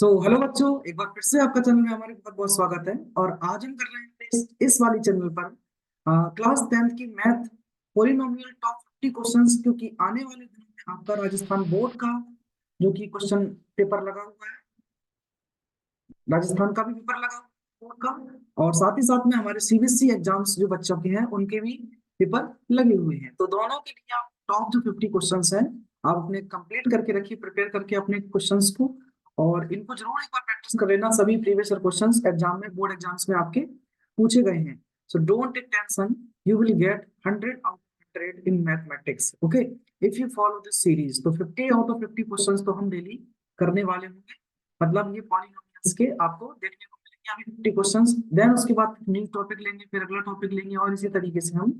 Hello बच्चों, एक बार फिर से आपका चैनल में हमारे बहुत बहुत स्वागत है। और आज हम कर रहे हैं इस वाली चैनल पर क्लास 10th की मैथ पॉलिनोमियल टॉप 50 क्वेश्चंस, क्योंकि आने वाले दिनों में आपका राजस्थान बोर्ड का जो कि क्वेश्चन पेपर लगा हुआ है, राजस्थान का भी पेपर लगा हुआ है बोर्ड का, और साथ ही साथ में हमारे सीबीएसई एग्जाम्स जो बच्चों के हैं उनके भी पेपर लगे हुए हैं। तो दोनों के लिए आप टॉप जो 50 क्वेश्चंस हैं आप अपने कंप्लीट करके रखिए, प्रिपेयर करके अपने क्वेश्चंस को, और इनको जरूर एक बार प्रैक्टिस कर लेना। सभी प्रीवियस ईयर क्वेश्चंस एग्जाम में, बोर्ड एग्जाम्स में आपके पूछे गए हैं। So don't take tension, you will get 100 out of 100 in mathematics, okay, if you follow this series. तो 50 आउट ऑफ 50 क्वेश्चंस तो हम डेली करने वाले होंगे। मतलब ये पॉलिनोमियल्स के आपको देखने को मिलेंगे अभी 50 क्वेश्चंस, देन उसके बाद न्यू टॉपिक लेंगे, फिर अगला टॉपिक लेंगे, और इसी तरीके से हम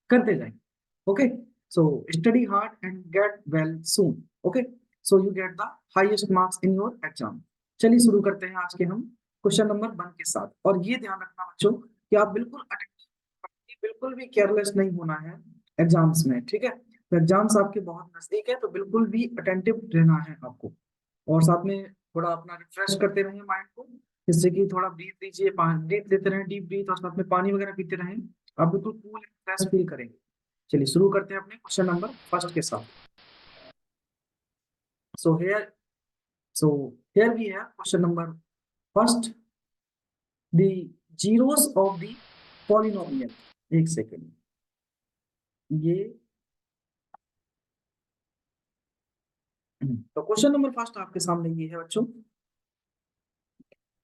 करते जाएंगे। Okay, so study hard and get well soon. Okay, so you get the highest marks in your exam. चलिए शुरू करते हैं आज के हम क्वेश्चन नंबर 1 के साथ। और ये ध्यान रखना बच्चों कि आप बिल्कुल अटेंटिव, बिल्कुल भी केयरलेस नहीं होना है एग्जाम्स में, ठीक है। तो एग्जाम्स आपके बहुत नजदीक है, तो बिल्कुल भी अटेंटिव रहना है आपको। और साथ में थोड़ा अपना रिफ्रेश करते रहें माइंड को, जिससे कि थोड़ा ब्रीथ दीजिए, ब्रीथ लेते रहें, डीप ब्रीथ, और साथ में पानी वगैरह पीते रहें। आप बिल्कुल कूल एंड फ्रेश फील करेंगे। चलिए शुरू करते हैं अपने क्वेश्चन नंबर फर्स्ट के साथ। So here so here we है question number first, the zeros of the polynomial. एक सेकेंड, ये तो क्वेश्चन नंबर फर्स्ट आपके सामने ये है बच्चों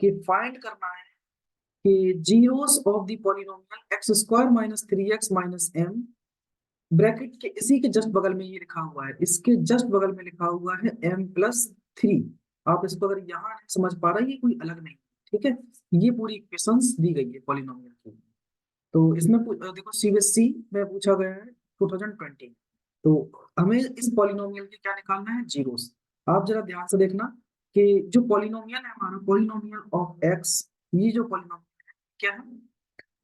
कि फाइंड करना है कि zeros of the polynomial x square minus 3x minus m, bracket के इसी के जस्ट बगल में ये लिखा हुआ है, इसके जस्ट बगल में लिखा हुआ है m+3। आप इसको अगर यहाँ नहीं समझ पा रहे, ये कोई अलग नहीं, ठीक है। ये पूरी इक्वेशंस दी गई है पॉलिनोमियल की। तो इसमें देखो सीबीएसई में पूछा गया है 2020। तो हमें इस पॉलिनोमियल के क्या निकालना है, जीरोस। आप जरा ध्यान से देखना कि जो पॉलिनोमियल है हमारा, पॉलिनोमियल ऑफ एक्स, ये जो पॉलिनोमियल है क्या है,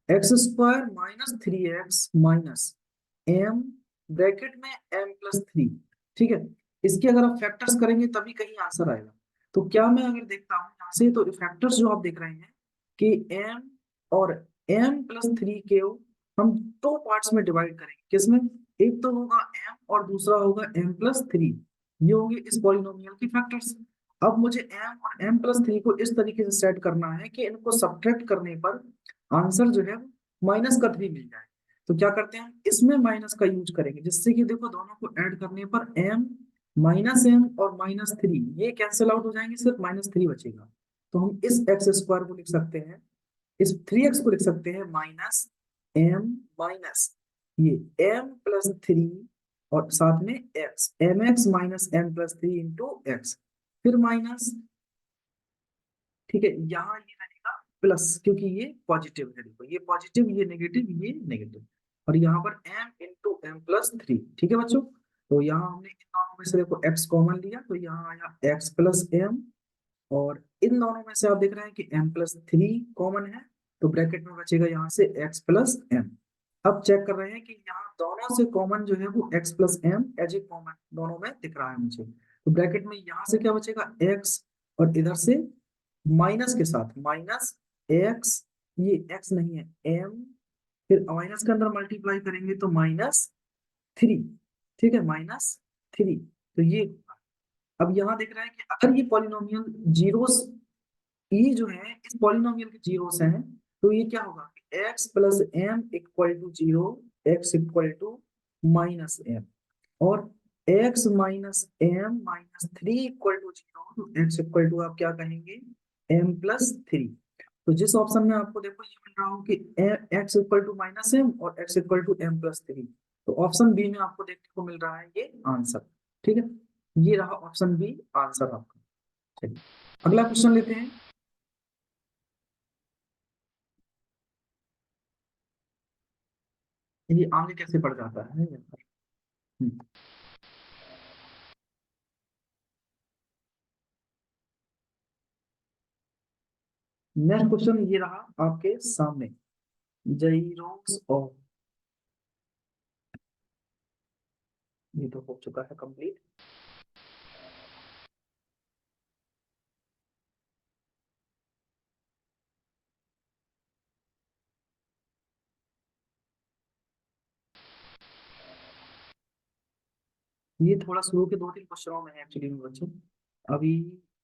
x square minus 3x minus m, bracket में m+3, ठीक है। इसके अगर आप फैक्टर्स करेंगे तभी कहीं आंसर आएगा। तो क्या मैं अगर देखता हूँ यहाँ से, तो फैक्टर्स जो आप देख रहे हैं कि m और m+3 के हम दो पार्ट्स में डिवाइड करेंगे। किसमें, एक तो होगा m और दूसरा होगा m+3। ये होंगे इस पॉलिनोमियल के फैक्टर्स। अब मुझे m और m+3 को इस तरीके से सेट करना है कि इनको सब्ट्रैक्ट करने पर आंसर जो है -3 मिल जाए। तो क्या करते हैं, इसमें माइनस का यूज करेंगे, जिससे कि देखो दोनों को ऐड करने पर m माइनस एम और -3 ये कैंसिल आउट हो जाएंगे, सिर्फ -3 बचेगा। तो हम इस एक्स स्क्वायर को लिख सकते हैं, इस 3x को लिख सकते हैं माइनस एम माइनस ये m+3, और साथ में x, mx minus m+3 into x, फिर माइनस, ठीक है। यहाँ ये रहेगा प्लस, क्योंकि ये पॉजिटिव है, देखो ये पॉजिटिव, ये नेगेटिव, ये नेगेटिव, और यहाँ पर m इंटू m+3, ठीक है बच्चों। तो यहाँ हमने इन दोनों में से देखो x कॉमन लिया, तो यहाँ आया x+m, और इन दोनों में से आप देख रहे हैं कि m+3 कॉमन है, तो ब्रैकेट में बचेगा यहाँ से x+m। अब चेक कर रहे हैं कि यहाँ दोनों से कॉमन जो है वो x+m एज ए कॉमन दोनों में दिख रहा है मुझे। तो ब्रैकेट में यहाँ से क्या बचेगा, x, और इधर से माइनस के साथ माइनस x, ये x नहीं है m, फिर माइनस के अंदर मल्टीप्लाई करेंगे तो -3, ठीक है, -3। तो ये, अब यहाँ देख रहे हैं कि अगर ये पॉलिनोमियल जीरोस, ये जो है इस पॉलिनोमियल के जीरोस हैं, तो ये क्या होगा कि x+m=0, x=-m, और x-m-3 0, तो x आप क्या कहेंगे, m+3। तो जिस ऑप्शन में आपको देखो ये मिल रहा हो कि x=-m और x=m+3, तो ऑप्शन बी में आपको देखने को मिल रहा है ये आंसर, ठीक है। ये रहा ऑप्शन बी आंसर आपका। चलिए अगला क्वेश्चन लेते हैं। ये आगे कैसे बढ़ जाता है यहाँ पर। नेक्स्ट क्वेश्चन ये रहा आपके सामने, जीरोस ऑफ, ये तो हो चुका है कंप्लीट। ये थोड़ा शुरू के 2-3 क्वेश्चनों में है एक्चुअली में बच्चों, अभी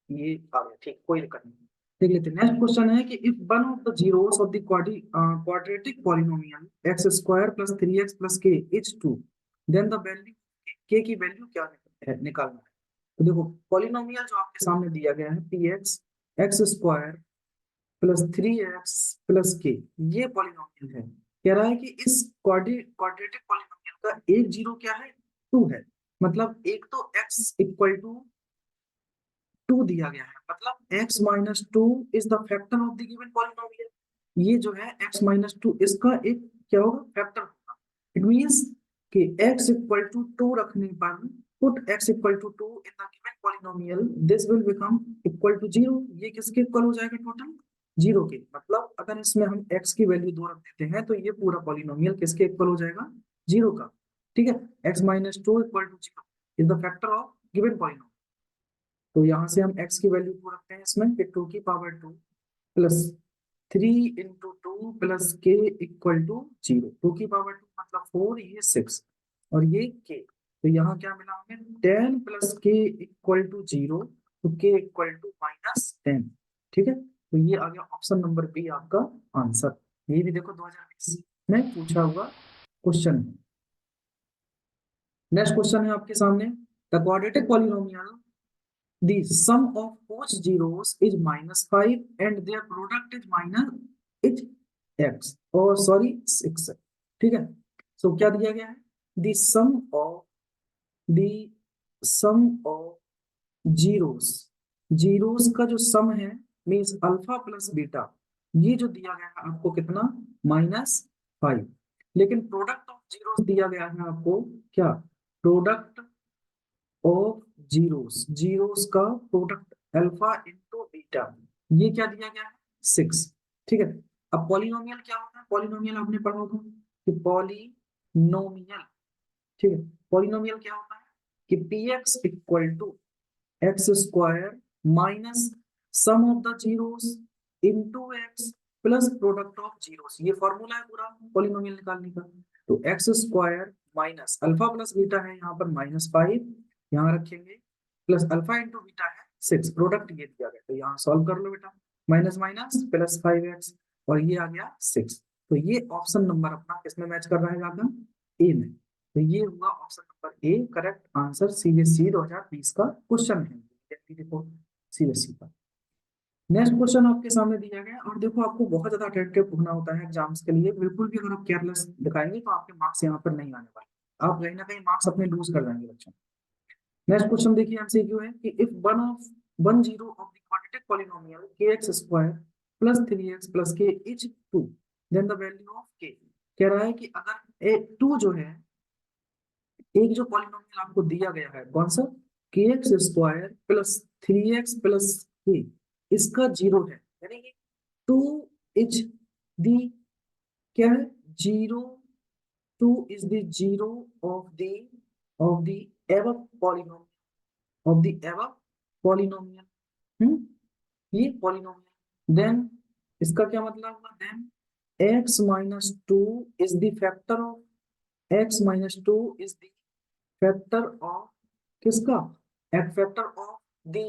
ये आ गया, ठीक, कोई दिक्कत नहीं। देख लेते हैं। नेक्स्ट क्वेश्चन है कि if one of the zeros of the quadratic polynomial x square plus 3x plus k is 2, then the value के की वैल्यू क्या है निकालना है। तो देखो पॉलिनोमियल जो आपके सामने दिया गया है P x x square plus 3x plus के, ये पॉलिनोमियल है। कह रहा है कि इस क्वाड्रेटिक पॉलिनोमियल का एक जीरो क्या है, 2 है। मतलब एक तो x इक्वल टू 2 दिया गया है, मतलब x minus two is the factor of the given polynomial. ये जो है x माइनस टू इसका एक क्या होगा, फैक्टर होगा। इट मींस कि x इक्वल टू 2 रखने पर put x equal to 2 in the given polynomial, this will become equal to 0। ये किसके इक्वल हो जाएगा, टोटल 0 के। मतलब अगर इसमें हम x की वैल्यू 2 रख देते हैं तो ये पूरा पॉलिनोमियल किसके इक्वल हो जाएगा, 0 का। ठीक है, x minus two equal to 0 is the factor of given polynomial. तो यहाँ से हम x की वैल्यू 2 रखते हैं इसमें, कि 2 की पावर 2 प्लस 3 इंटू 2 प्लस के इक्वल टू 0। 2 की पावर 2 मतलब 4, ये 6 और ये k। तो यहाँ क्या मिला हमें, 10 प्लस के इक्वल टू 0, तो k इक्वल टू -10। ठीक है, तो ये आ गया ऑप्शन नंबर बी आपका आंसर। ये भी देखो 2020 में पूछा हुआ क्वेश्चन। नेक्स्ट क्वेश्चन है आपके सामने, the quadratic polynomial the sum of whose zeros is -5 and their product is is x or sorry 6। ठीक है, सो क्या दिया गया है, the sum of zeros, zeros का जो सम है मीन्स अल्फा प्लस बीटा, ये जो दिया गया है आपको कितना, -5। लेकिन प्रोडक्ट ऑफ जीरोस दिया गया है आपको क्या, प्रोडक्ट ऑफ जीरोस, जीरोस का प्रोडक्ट अल्फा इंटू बीटा, ये क्या दिया गया है, 6। ठीक है, अब पॉलिनोमियल क्या होता है, पॉलिनोमियल आपने पढ़ा होगा कि पॉलिनोमियल, ठीक है, पॉलिनोमियल क्या होता है कि p x equal to x square minus sum of the zeros into x plus product of zeros. ये फॉर्मूला है पूरा पॉलिनोमियल निकालने का। तो x square minus alpha plus beta है यहाँ पर -5, यहाँ रखेंगे, प्लस अल्फा इंटू बीटा है 6, प्रोडक्ट ये दिया गया, तो यहाँ सॉल्व कर लो बेटा, माइनस माइनस प्लस 5x और ये आ गया 6। तो ये ऑप्शन नंबर अपना किसमें मैच कर रहा है जाकर, ए में। तो ये हुआ option number A correct answer, CBSE 2020 का क्वेश्चन है, देखो सीबीएसई का। नेक्स्ट क्वेश्चन आपके सामने दिया गया, और देखो आपको बहुत ज्यादा अटेंटिव होना होता है एग्जाम्स के लिए। बिल्कुल भी अगर आप केयरलेस दिखाएंगे तो आपके मार्क्स यहाँ पर नहीं आने वाले, आप कहीं ना कहीं मार्क्स अपने लूज कर जाएंगे बच्चों। नेक्स्ट क्वेश्चन देखिए एमसीक्यू है कि if one zero of the quadratic polynomial के x square plus 3x plus k is 2, then the value of k. कह रहा है कि अगर ए 2 जो है, एक जो पॉलिनोमियल आपको दिया गया है कौन सा, के x square plus 3x plus के, इसका जीरो है, यानी कि 2 इज दी क्या है, zero, 2 is the zero of the above polynomial of the above polynomial। ये polynomial, then इसका क्या मतलब हुआ, then x minus 2 is the factor of x minus 2 is the factor of किसका, x factor of the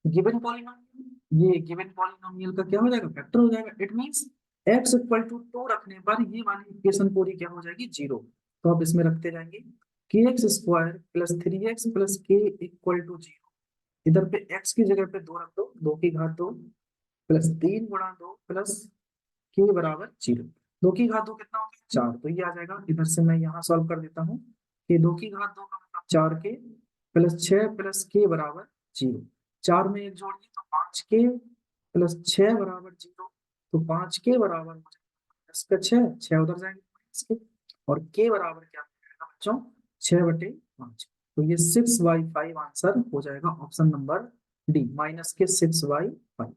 given polynomial। ये given polynomial का क्या हो जाएगा, फैक्टर हो जाएगा। It means x equal to 2 रखने पर ये वाली इक्वेशन पूरी क्या हो जाएगी, 0। तो आप इसमें रखते जाएंगे के x square plus 3x plus के इक्वल टू 0। इधर पे x की जगह पे 2 रख दो, 2 की घात 2 प्लस 3 गुणा 2 प्लस के बराबर 0। 2 की घात 2 कितना होता है, 4। तो ये आ जाएगा, इधर से मैं यहाँ सॉल्व कर देता हूँ कि 2 की घात 2 का मतलब 4 के प्लस 6 प्लस के बराबर 0। 4 में एक जोड़िए तो 5 के प्लस 6 बराबर 0। तो 5 के बराबर हो जाएगा 10 का 6 उधर जाएंगे इसके, और के बराबर क्या हो जाएगा बच्चों, 6/5। तो ये 6/5 आंसर हो जाएगा ऑप्शन नंबर डी, माइनस के 6/5।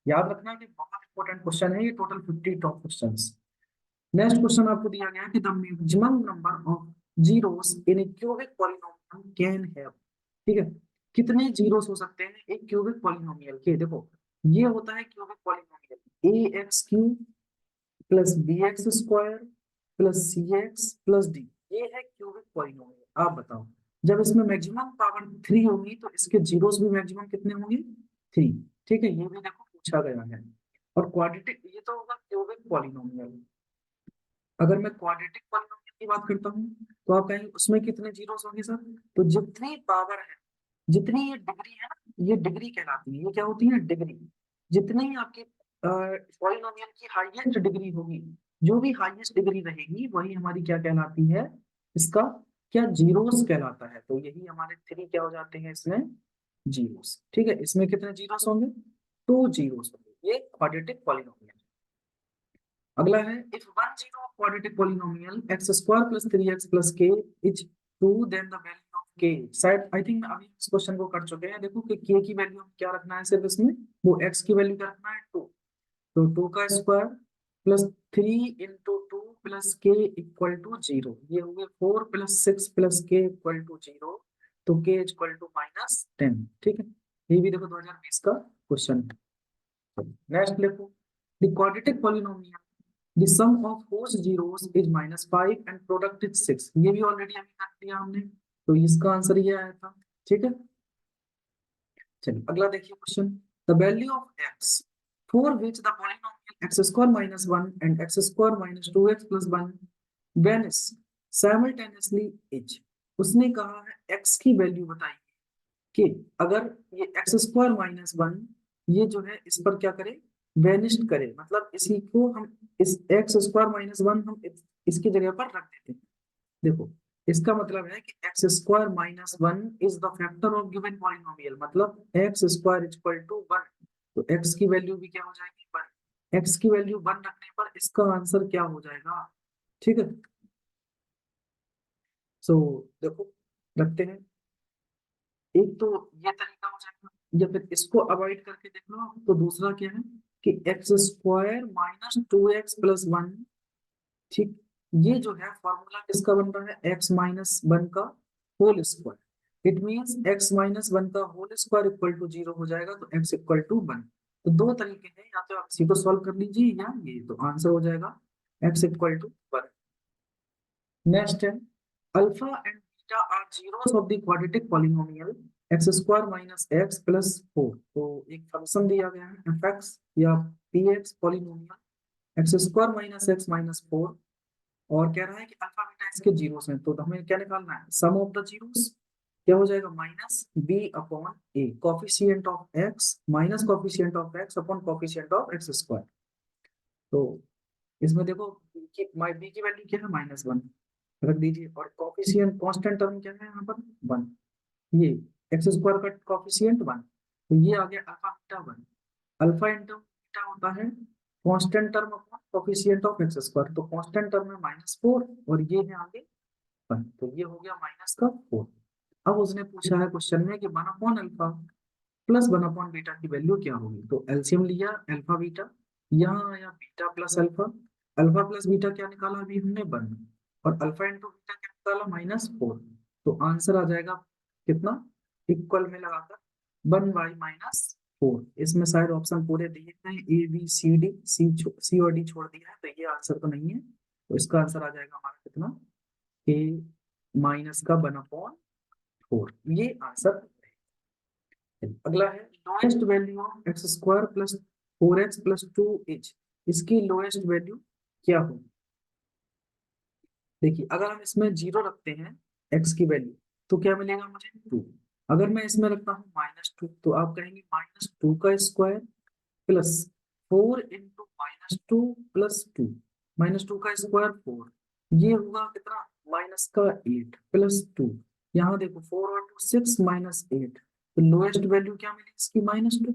याद रखना कि बहुत इंपॉर्टेंट क्वेश्चन है ये, total 50 top questions. Next question आपको दिया गया है कि the maximum number of zeros in A cubic polynomial can have. ठीक है, कितने जीरोस हो सकते हैं एक क्यूबिक पॉलिनोमियल के। देखो ये होता है cubic polynomial a x cube plus B x square plus c x plus d, ये है क्यूबिक पॉलिनोमियल। आप बताओ जब इसमें मैक्सिमम पावर 3 होगी तो इसके जीरोस भी मैक्सिमम कितने होंगे? 3। ठीक है, ये भी देखो पूछा गया है। और क्वाड्रेटिक, ये तो होगा क्यूबिक पॉलिनोमियल। अगर मैं क्वाड्रेटिक पॉलिनोमियल की बात करता हूँ तो आप कहेंगे उसमें कितने जीरोस होंगे सर? तो जितनी पावर है, जितनी ये डिग्री है ना, ये डिग्री कहलाती है। ये क्या होती है? डिग्री। जितनी आपकी पॉलिनोमियल की हाईएस्ट डिग्री होगी, जो भी हाईएस्ट डिग्री रहेगी वही हमारी क्या कहलाती है? इसका क्या जीरोस कहलाता है। तो यही हमारे 3 क्या हो जाते हैं इसमें? जीरोस। ठीक है, इसमें कितने जीरोस होंगे? 2 जीरोस होंगे। ये क्वाड्रेटिक पॉलिनोमियल। अगला है, if one zero of quadratic polynomial x square plus 3x plus k is 2, then the value of k. शायद आई थिंक अभी इस क्वेश्चन को कर चुके हैं। देखो कि के की वैल्यू क्या रखना है सिर्फ इसमें, वो x की वैल्यू क्या रखना है? 2। तो 2 का स्क्वायर प्लस 3 × 2 प्लस के इक्वल टू 0। ये हो गए 4 प्लस 6 प्लस के इक्वल टू 0। तो के इक्वल टू -10। ठीक है, ये भी देखो 2020 का क्वेश्चन है। नेक्स्ट देखो, the quadratic polynomial the sum of whose zeros is -5 and product is 6। ये भी ऑलरेडी अभी कर दिया हमने, तो इसका आंसर ये आया था। ठीक है, चलिए अगला देखिए question. The value of x for which the polynomial x square minus one and x square minus 2x plus one Venice simultaneously is. उसने कहा है x की वैल्यू बताइए कि अगर ये एक्स स्क्वायर माइनस वन, ये जो है इस पर क्या करे? वेनिस्ट करे। मतलब इसी को हम, इस एक्स स्क्वायर माइनस वन हम इसकी जगह पर रख देते हैं। देखो, इसका मतलब है कि x square minus one is the factor of given polynomial. मतलब x square equal to one, तो एक्स की वैल्यू भी क्या हो जाएगी? वन। एक्स की वैल्यू वन रखने पर इसका आंसर क्या हो जाएगा? ठीक है, सो देखो रखते हैं। एक तो ये तरीका हो जाएगा, या फिर इसको अवॉइड करके देख लो। तो दूसरा क्या है कि x square minus 2x plus one. ठीक, ये जो है फॉर्मूला किसका बन रहा है? एक्स माइनस वन का होल स्क्वायर। इट मींस एक्स माइनस वन का होल स्क्वायर इक्वल टू 0 हो जाएगा, तो एक्स इक्वल टू वन। तो दो तरीके हैं, या तो आप इसी को सॉल्व कर लीजिए या ये, तो आंसर हो जाएगा x equal to one. Next है, alpha and beta are zeros of the quadratic polynomial x square minus x plus 4। तो एक फंक्शन दिया गया है एफ एक्स या p x polynomial x square minus x minus 4, और कह रहा है कि अल्फा बीटा इसके जीरोस हैं। तो हमें क्या निकालना है? Sum of the zeros. क्या हो जाएगा? Minus b upon a, coefficient of x minus coefficient of x upon coefficient of x square. तो इसमें देखो बी की वैल्यू क्या है? -1 रख दीजिए, और कॉफिशिएंट कांस्टेंट टर्म क्या है यहाँ पर? 1। ये एक्स स्क्वायर का कॉफिशिएंट 1, तो ये आ गया alpha beta 1। Alpha into beta होता है constant term upon coefficient of x square. तो कांस्टेंट टर्म है -4 और ये है आगे 1, तो ये हो गया माइनस का 4। अब उसने पूछा है क्वेश्चन में कि 1/अल्फा प्लस 1/बीटा की वैल्यू क्या होगी। तो एलसीएम लिया अल्फा बीटा, यहाँ आया beta plus alpha. Alpha plus beta क्या निकाला अभी हमने? 1। और अल्फा इंटू बीटा क्या निकाला? -4। तो आंसर आ जाएगा कितना? इक्वल में लगाकर 1/-4। इसमें शायद ऑप्शन पूरे दिए हैं, ए बी सी डी, सी और डी छोड़ दिया है, तो ये आंसर तो नहीं है। तो इसका आंसर आ जाएगा हमारा कितना? ए माइनस का 1/4। ये आंसर। अगला है, lowest value of x square plus 4x plus 2h। इसकी लोएस्ट वैल्यू क्या होगी? देखिए, अगर हम इसमें 0 रखते हैं x की वैल्यू, तो क्या मिलेगा मुझे? 2। अगर मैं इसमें रखता हूँ -2, तो आप कहेंगे -2 का स्क्वायर प्लस 4 इंटू -2 प्लस 2। -2 का स्क्वायर 4, ये होगा कितना? माइनस का 8 प्लस 2। यहाँ देखो 4 और 2 6 -8। तो लोएस्ट वैल्यू क्या मिली इसकी? -2।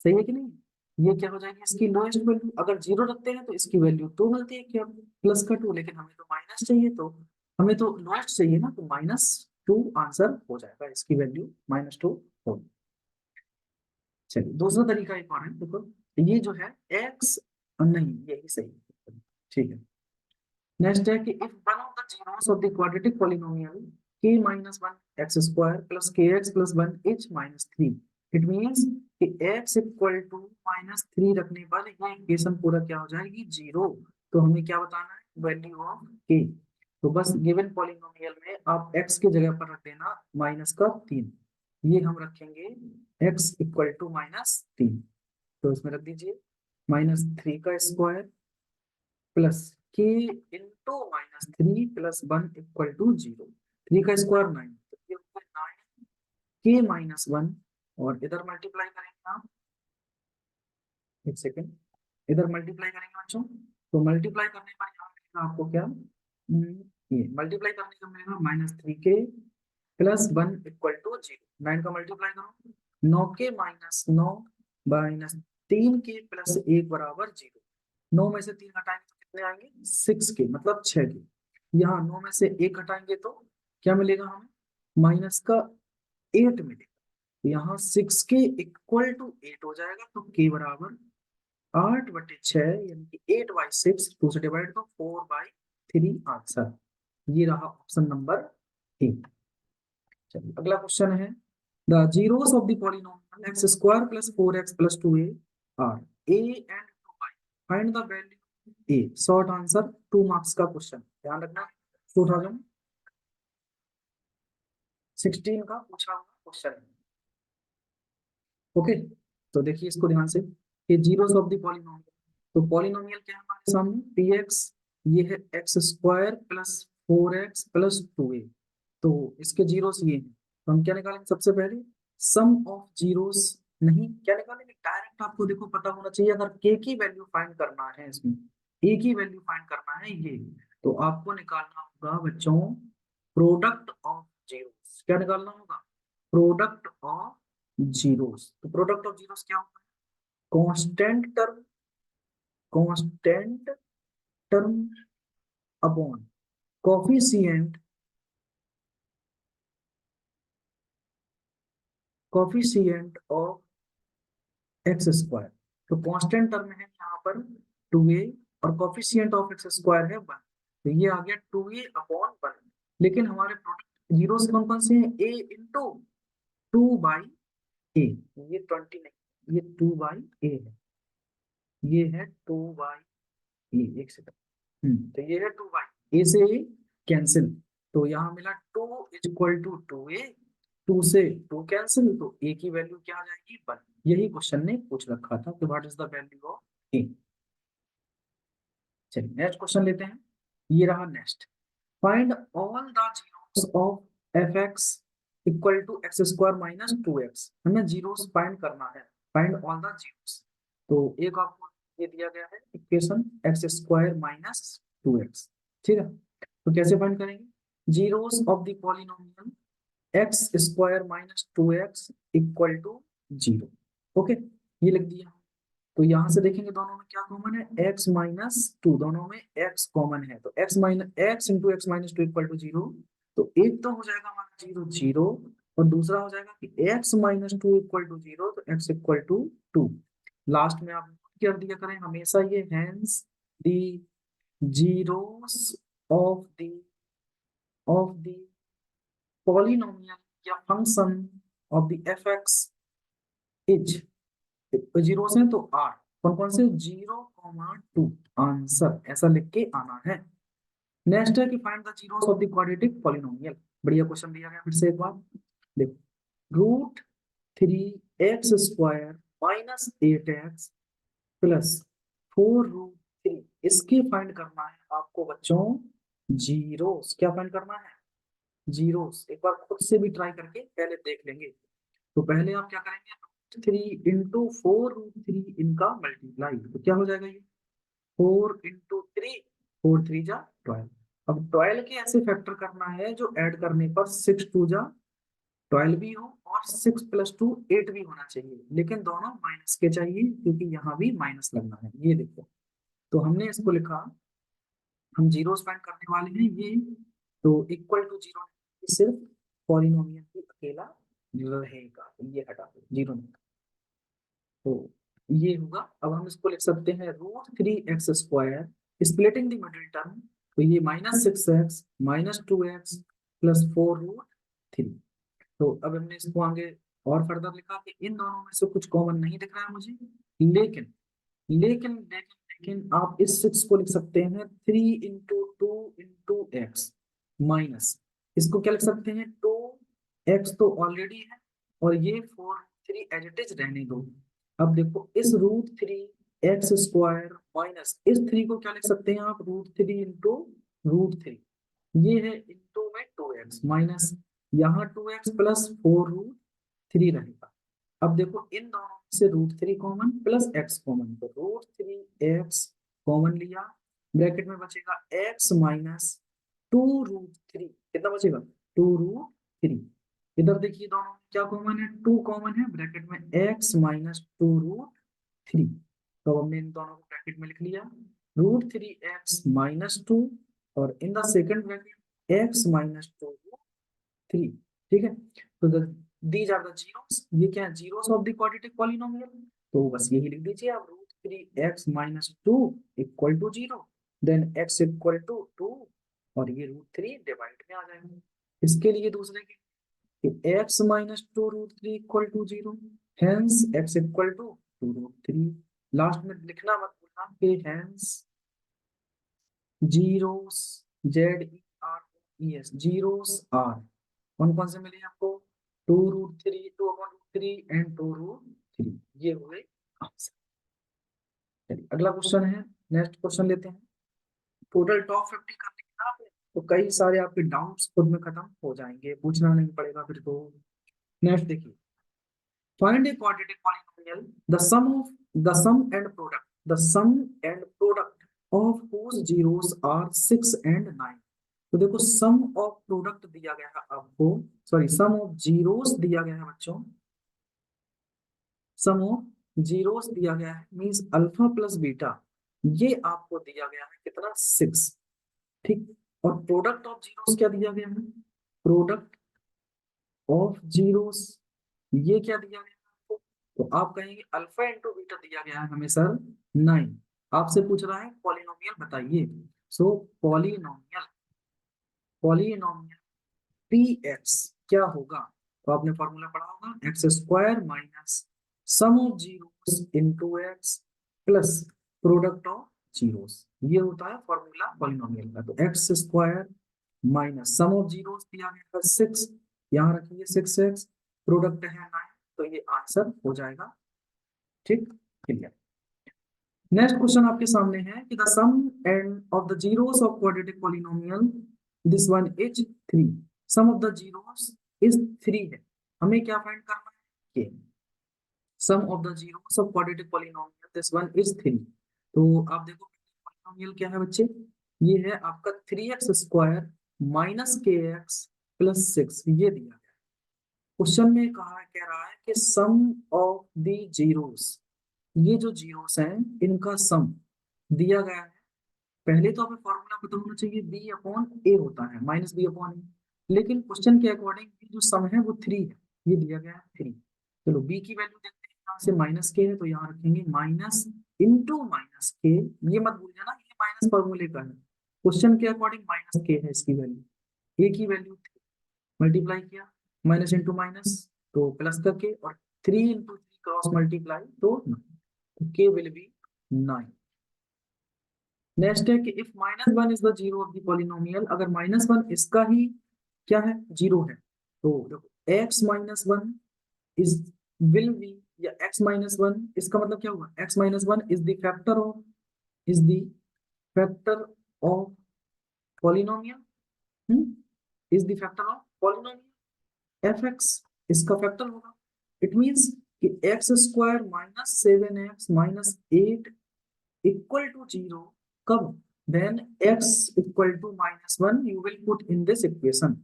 सही है कि नहीं? ये क्या हो जाएगी इसकी लोएस्ट वैल्यू? अगर 0 रखते हैं तो इसकी वैल्यू 2 मिलती है क्या? प्लस का 2, लेकिन हमें तो माइनस चाहिए, तो हमें तो लोएस्ट चाहिए ना, तो -2 आंसर हो जाएगा। इसकी वैल्यू -2 होगी। चलिए दूसरा तरीका एक और है, देखो ये जो है एक्स, नहीं यही सही है। ठीक है, नेक्स्ट है कि if one of the zeros of the quadratic polynomial k minus one x square plus k x plus one is -3। It means कि x इक्वल टू -3 रखने पर ये इक्वेशन पूरा क्या हो जाएगी? 0। तो हमें क्या बताना है? Value of k। तो बस गिवन पॉलिनोमियल में आप x की जगह पर रख देना -3, ये हम रखेंगे x इक्वल टू -3, तो इसमें रख दीजिए -3 का square plus k into -3 plus 1 equal to 0। 3 का स्क्वायर 9, तो ये होगा 9k-1, और इधर मल्टीप्लाई करेंगे आप, एक सेकेंड, इधर मल्टीप्लाई करेंगे बच्चों, तो मल्टीप्लाई करने पर यहाँ मिलेगा आपको क्या, ये मल्टीप्लाई करने का मिलेगा -3k प्लस 1 इक्वल टू 0। 9 का मल्टीप्लाई करो, 9k -9 -3k प्लस 1 बराबर 0। 9 में से 3 हटाएंगे तो कितने आएंगे, 6k, मतलब 6k। यहाँ 9 में से 1 हटाएंगे तो क्या मिलेगा हमें, माइनस का 8 मिलेगा। यहाँ 6k इक्वल टू 8 हो जाएगा, तो k बराबर 8/6, यानी कि 8/6, 2 से डिवाइड तो 4/3 आंसर। ये रहा ऑप्शन नंबर 8। चलिए अगला क्वेश्चन है, the zeros of the polynomial x square plus 4x plus 2a are a and 2y, find the value a। Short answer, 2 marks का क्वेश्चन, ध्यान रखना, 2016 का पूछा हुआ क्वेश्चन है। ओके, तो देखिए इसको ध्यान से, ये जीरोस ऑफ द पॉलिनोमियल, तो पॉलिनोमियल क्या है हमारे सामने, px, ये है x square plus 4x plus 2a, तो इसके जीरोस ये हैं, तो हम क्या निकालेंगे सबसे पहले, सम ऑफ जीरोस, नहीं क्या निकालेंगे, डायरेक्ट आपको देखो पता होना चाहिए, अगर k की वैल्यू फाइंड करना है, इसमें a की वैल्यू फाइंड करना है ये, तो आपको निकालना होगा बच्चों प्रोडक्ट ऑफ जीरोस। क्या निकालना होगा, प्रोडक्ट ऑफ जीरोस। तो प्रोडक्ट ऑफ जीरोस क्या होता है, constant term, constant term upon coefficient, coefficient of x square. तो कांस्टेंट टर्म है यहाँ पर 2a, और कोफिशिएंट ऑफ एक्स स्क्वायर है 1, तो ये आ गया 2a अपॉन 1। लेकिन हमारे प्रोडक्ट जीरो से कौन कौन से हैं, a इंटू 2/a, ये 20 नहीं, ये 2/a है, ये है 2/a, एक सेकंड, तो ये है 2/a, a से कैंसिल, तो यहाँ मिला 2 इज इक्वल टू 2a, 2 से 2 कैंसिल, तो a की वैल्यू क्या आ जाएगी, 1। यही क्वेश्चन ने पूछ रखा था कि what is the value of a। चलिए नेक्स्ट क्वेश्चन लेते हैं, ये रहा next, find all the zeros of f x equal to x square minus 2x। हमें जीरोस फाइंड करना है, फाइंड ऑल द जीरोस। तो एक आपको ये दिया गया है equation, x square minus 2x, ठीक है, तो कैसे फाइंड करेंगे, zeros of the polynomial x square minus 2x equal to 0। Okay, ये लिख दिया। तो यहां से देखेंगे दोनों में क्या कॉमन है, x-2, दोनों में x कॉमन है, तो x into x minus 2 equal to 0। तो एक तो हो जाएगा हमारा 0 0, और दूसरा हो जाएगा कि x-2 इक्वल टू 0, तो x इक्वल टू 2। लास्ट में आप कर दिया करें हमेशा ये, hence the zeros of the polynomial या function of the f x is, zero से तो आर, कौन कौन से, 0,2, आंसर ऐसा लिख के आना है। नेक्स्ट है कि find the zeros of the quadratic polynomial. बढ़िया क्वेश्चन दिया गया फिर से एक बार, देखो, √3x² माइनस 8x प्लस 4√3, इसकी फाइंड करना है आपको बच्चों जीरोस। क्या फाइंड करना है, जीरोस। एक बार खुद से भी ट्राई करके पहले देख लेंगे। तो पहले आप क्या करेंगे, 3 × 4√3 इनका मल्टीप्लाई, तो क्या हो जाएगा ये 4 × 3, 4 3 जा 12। अब 12 के ऐसे फैक्टर करना है जो ऐड करने पर 6 2 जा 12 भी हो, और 6 + 2 8 भी होना चाहिए, लेकिन दोनों माइनस के चाहिए, क्योंकि यहाँ भी माइनस लगना है। ये देखो, तो हमने इसको लिखा, हम जीरो फाइंड करने वाले हैं ये, तो इक्वल टू 0, सिर्फ पॉलिनोमियल ही अकेला रहेगा, ये हटा दो, 0 नहीं, तो ये होगा। अब हम इसको लिख सकते हैं √3x², splitting the middle term, तो ये -6x माइनस 2x प्लस 4√3। तो अब हमने इसको आगे और फर्दर लिखा कि इन दोनों में से कुछ कॉमन नहीं दिख रहा है मुझे, लेकिन लेकिन लेकिन लेकिन आप इस 6 को लिख सकते हैं 3 × 2 × x, माइनस, इसको क्या लिख सकते हैं, 2x तो ऑलरेडी है और ये 4√3 एज इट इज रहने दो। अब देखो इस √3 x² माइनस इस 3 को क्या लिख सकते हैं आप, √3 इंटू √3, ये है इंटू में 2x माइनस यहाँ 2x प्लस 4√3 रहेगा। अब देखो इन दोनों में से √3 कॉमन प्लस x कॉमन, तो √3x कॉमन लिया, ब्रैकेट में बचेगा x माइनस 2√3, कितना बचेगा 2√3। इधर देखिए दोनों में क्या कॉमन है, 2 कॉमन है, ब्रैकेट में x माइनस 2√3, तो हमने इन दोनों को ब्रैकेट में लिख लिया, √3x माइनस 2 और in the second bracket x minus 2√3। ठीक है, तो दीज आर द जीरोस, ये क्या है, zeros of the quadratic polynomial, तो बस यही लिख दीजिए आप, √3x minus 2 equal to 0, then x equal to 2 और ये √3 डिवाइड में आ जाएगा। इसके लिए दूसरे के x minus 2√3 equal to 0, hence x equal to 2√3। Last में लिखना मत भूलना कि hence zeros, ZEROES, zeros are कौन कौन से मिले आपको, 2√3, 2/√3 एंड 2√3, ये हुए आंसर। चलिए अगला क्वेश्चन है, नेक्स्ट क्वेश्चन लेते हैं। टोटल टॉप 50 कर लिया आपने तो कई सारे आपके डाउट्स खुद में खत्म हो जाएंगे, पूछना नहीं पड़ेगा फिर तो। नेक्स्ट देखिए, find a quadratic polynomial the sum and product of whose zeros are 6 and 9। तो देखो सम ऑफ प्रोडक्ट दिया गया है आपको, सॉरी सम ऑफ जीरोस दिया गया है बच्चों, सम ऑफ जीरोस दिया गया है मींस अल्फा प्लस बीटा, ये आपको दिया गया है कितना 6। ठीक, और प्रोडक्ट ऑफ जीरोस क्या दिया गया है, प्रोडक्ट ऑफ जीरोस ये क्या दिया गया है आपको, तो आप कहेंगे अल्फा इंटू बीटा दिया गया है हमें सर 9। आपसे पूछ रहा है पॉलिनोमियल बताइए, सो पॉलिनोमियल, पॉलिनोमियल पी एक्स क्या होगा, तो आपने फॉर्मूला पढ़ा होगा, x² minus sum of zeros into x plus product of zeros, ये होता है फॉर्मूला पॉलिनोमियल का। तो x² minus sum of zeros दिया गया है 6, यहाँ रखिए 6x, प्रोडक्ट है 9, तो ये आंसर हो जाएगा। ठीक, क्लियर। नेक्स्ट क्वेश्चन आपके सामने है कि the sum and of the zeros of quadratic polynomial this one is 3, sum of the zeros is 3 है, हमें क्या फाइंड करना है, कि sum of the zeros of quadratic polynomial this one is 3। तो आप देखो पॉलिनोमियल क्या है बच्चे, ये है आपका 3x² माइनस kx प्लस 6, ये दिया गया क्वेश्चन में, कहा कह रहा है कि सम ऑफ द जीरोस, ये जो जीरोस हैं इनका सम दिया गया है। पहले तो हमें फॉर्मूला पता होना चाहिए, बी अपॉन ए होता है माइनस बी अपॉन ए, लेकिन क्वेश्चन के अकॉर्डिंग जो सम है वो 3 है, ये दिया गया है 3। चलो बी की वैल्यू देखते हैं, यहाँ से माइनस के है तो यहाँ रखेंगे माइनस इंटू माइनस के, ये मत भूल जाना ये माइनस फॉर्मूले का है, क्वेश्चन के अकॉर्डिंग माइनस के है इसकी वैल्यू, ए की वैल्यू मल्टीप्लाई किया माइनस इंटू माइनस तो प्लस का के, और 3 इंटू 3 क्रॉस मल्टीप्लाई तो के विल बी 9। नेक्स्ट है कि if -1 is the zero of the polynomial, अगर -1 इसका ही क्या है, जीरो है, तो देखो x-1 इज विल बी, या x-1 इसका मतलब क्या हुआ, x-1 is the factor of, is the factor of polynomial, is the factor of polynomial fx इसका फैक्टर होगा। इट मींस कि x² minus 7x minus 8 equal to 0, कब, then x equal to -1 you will put in this equation।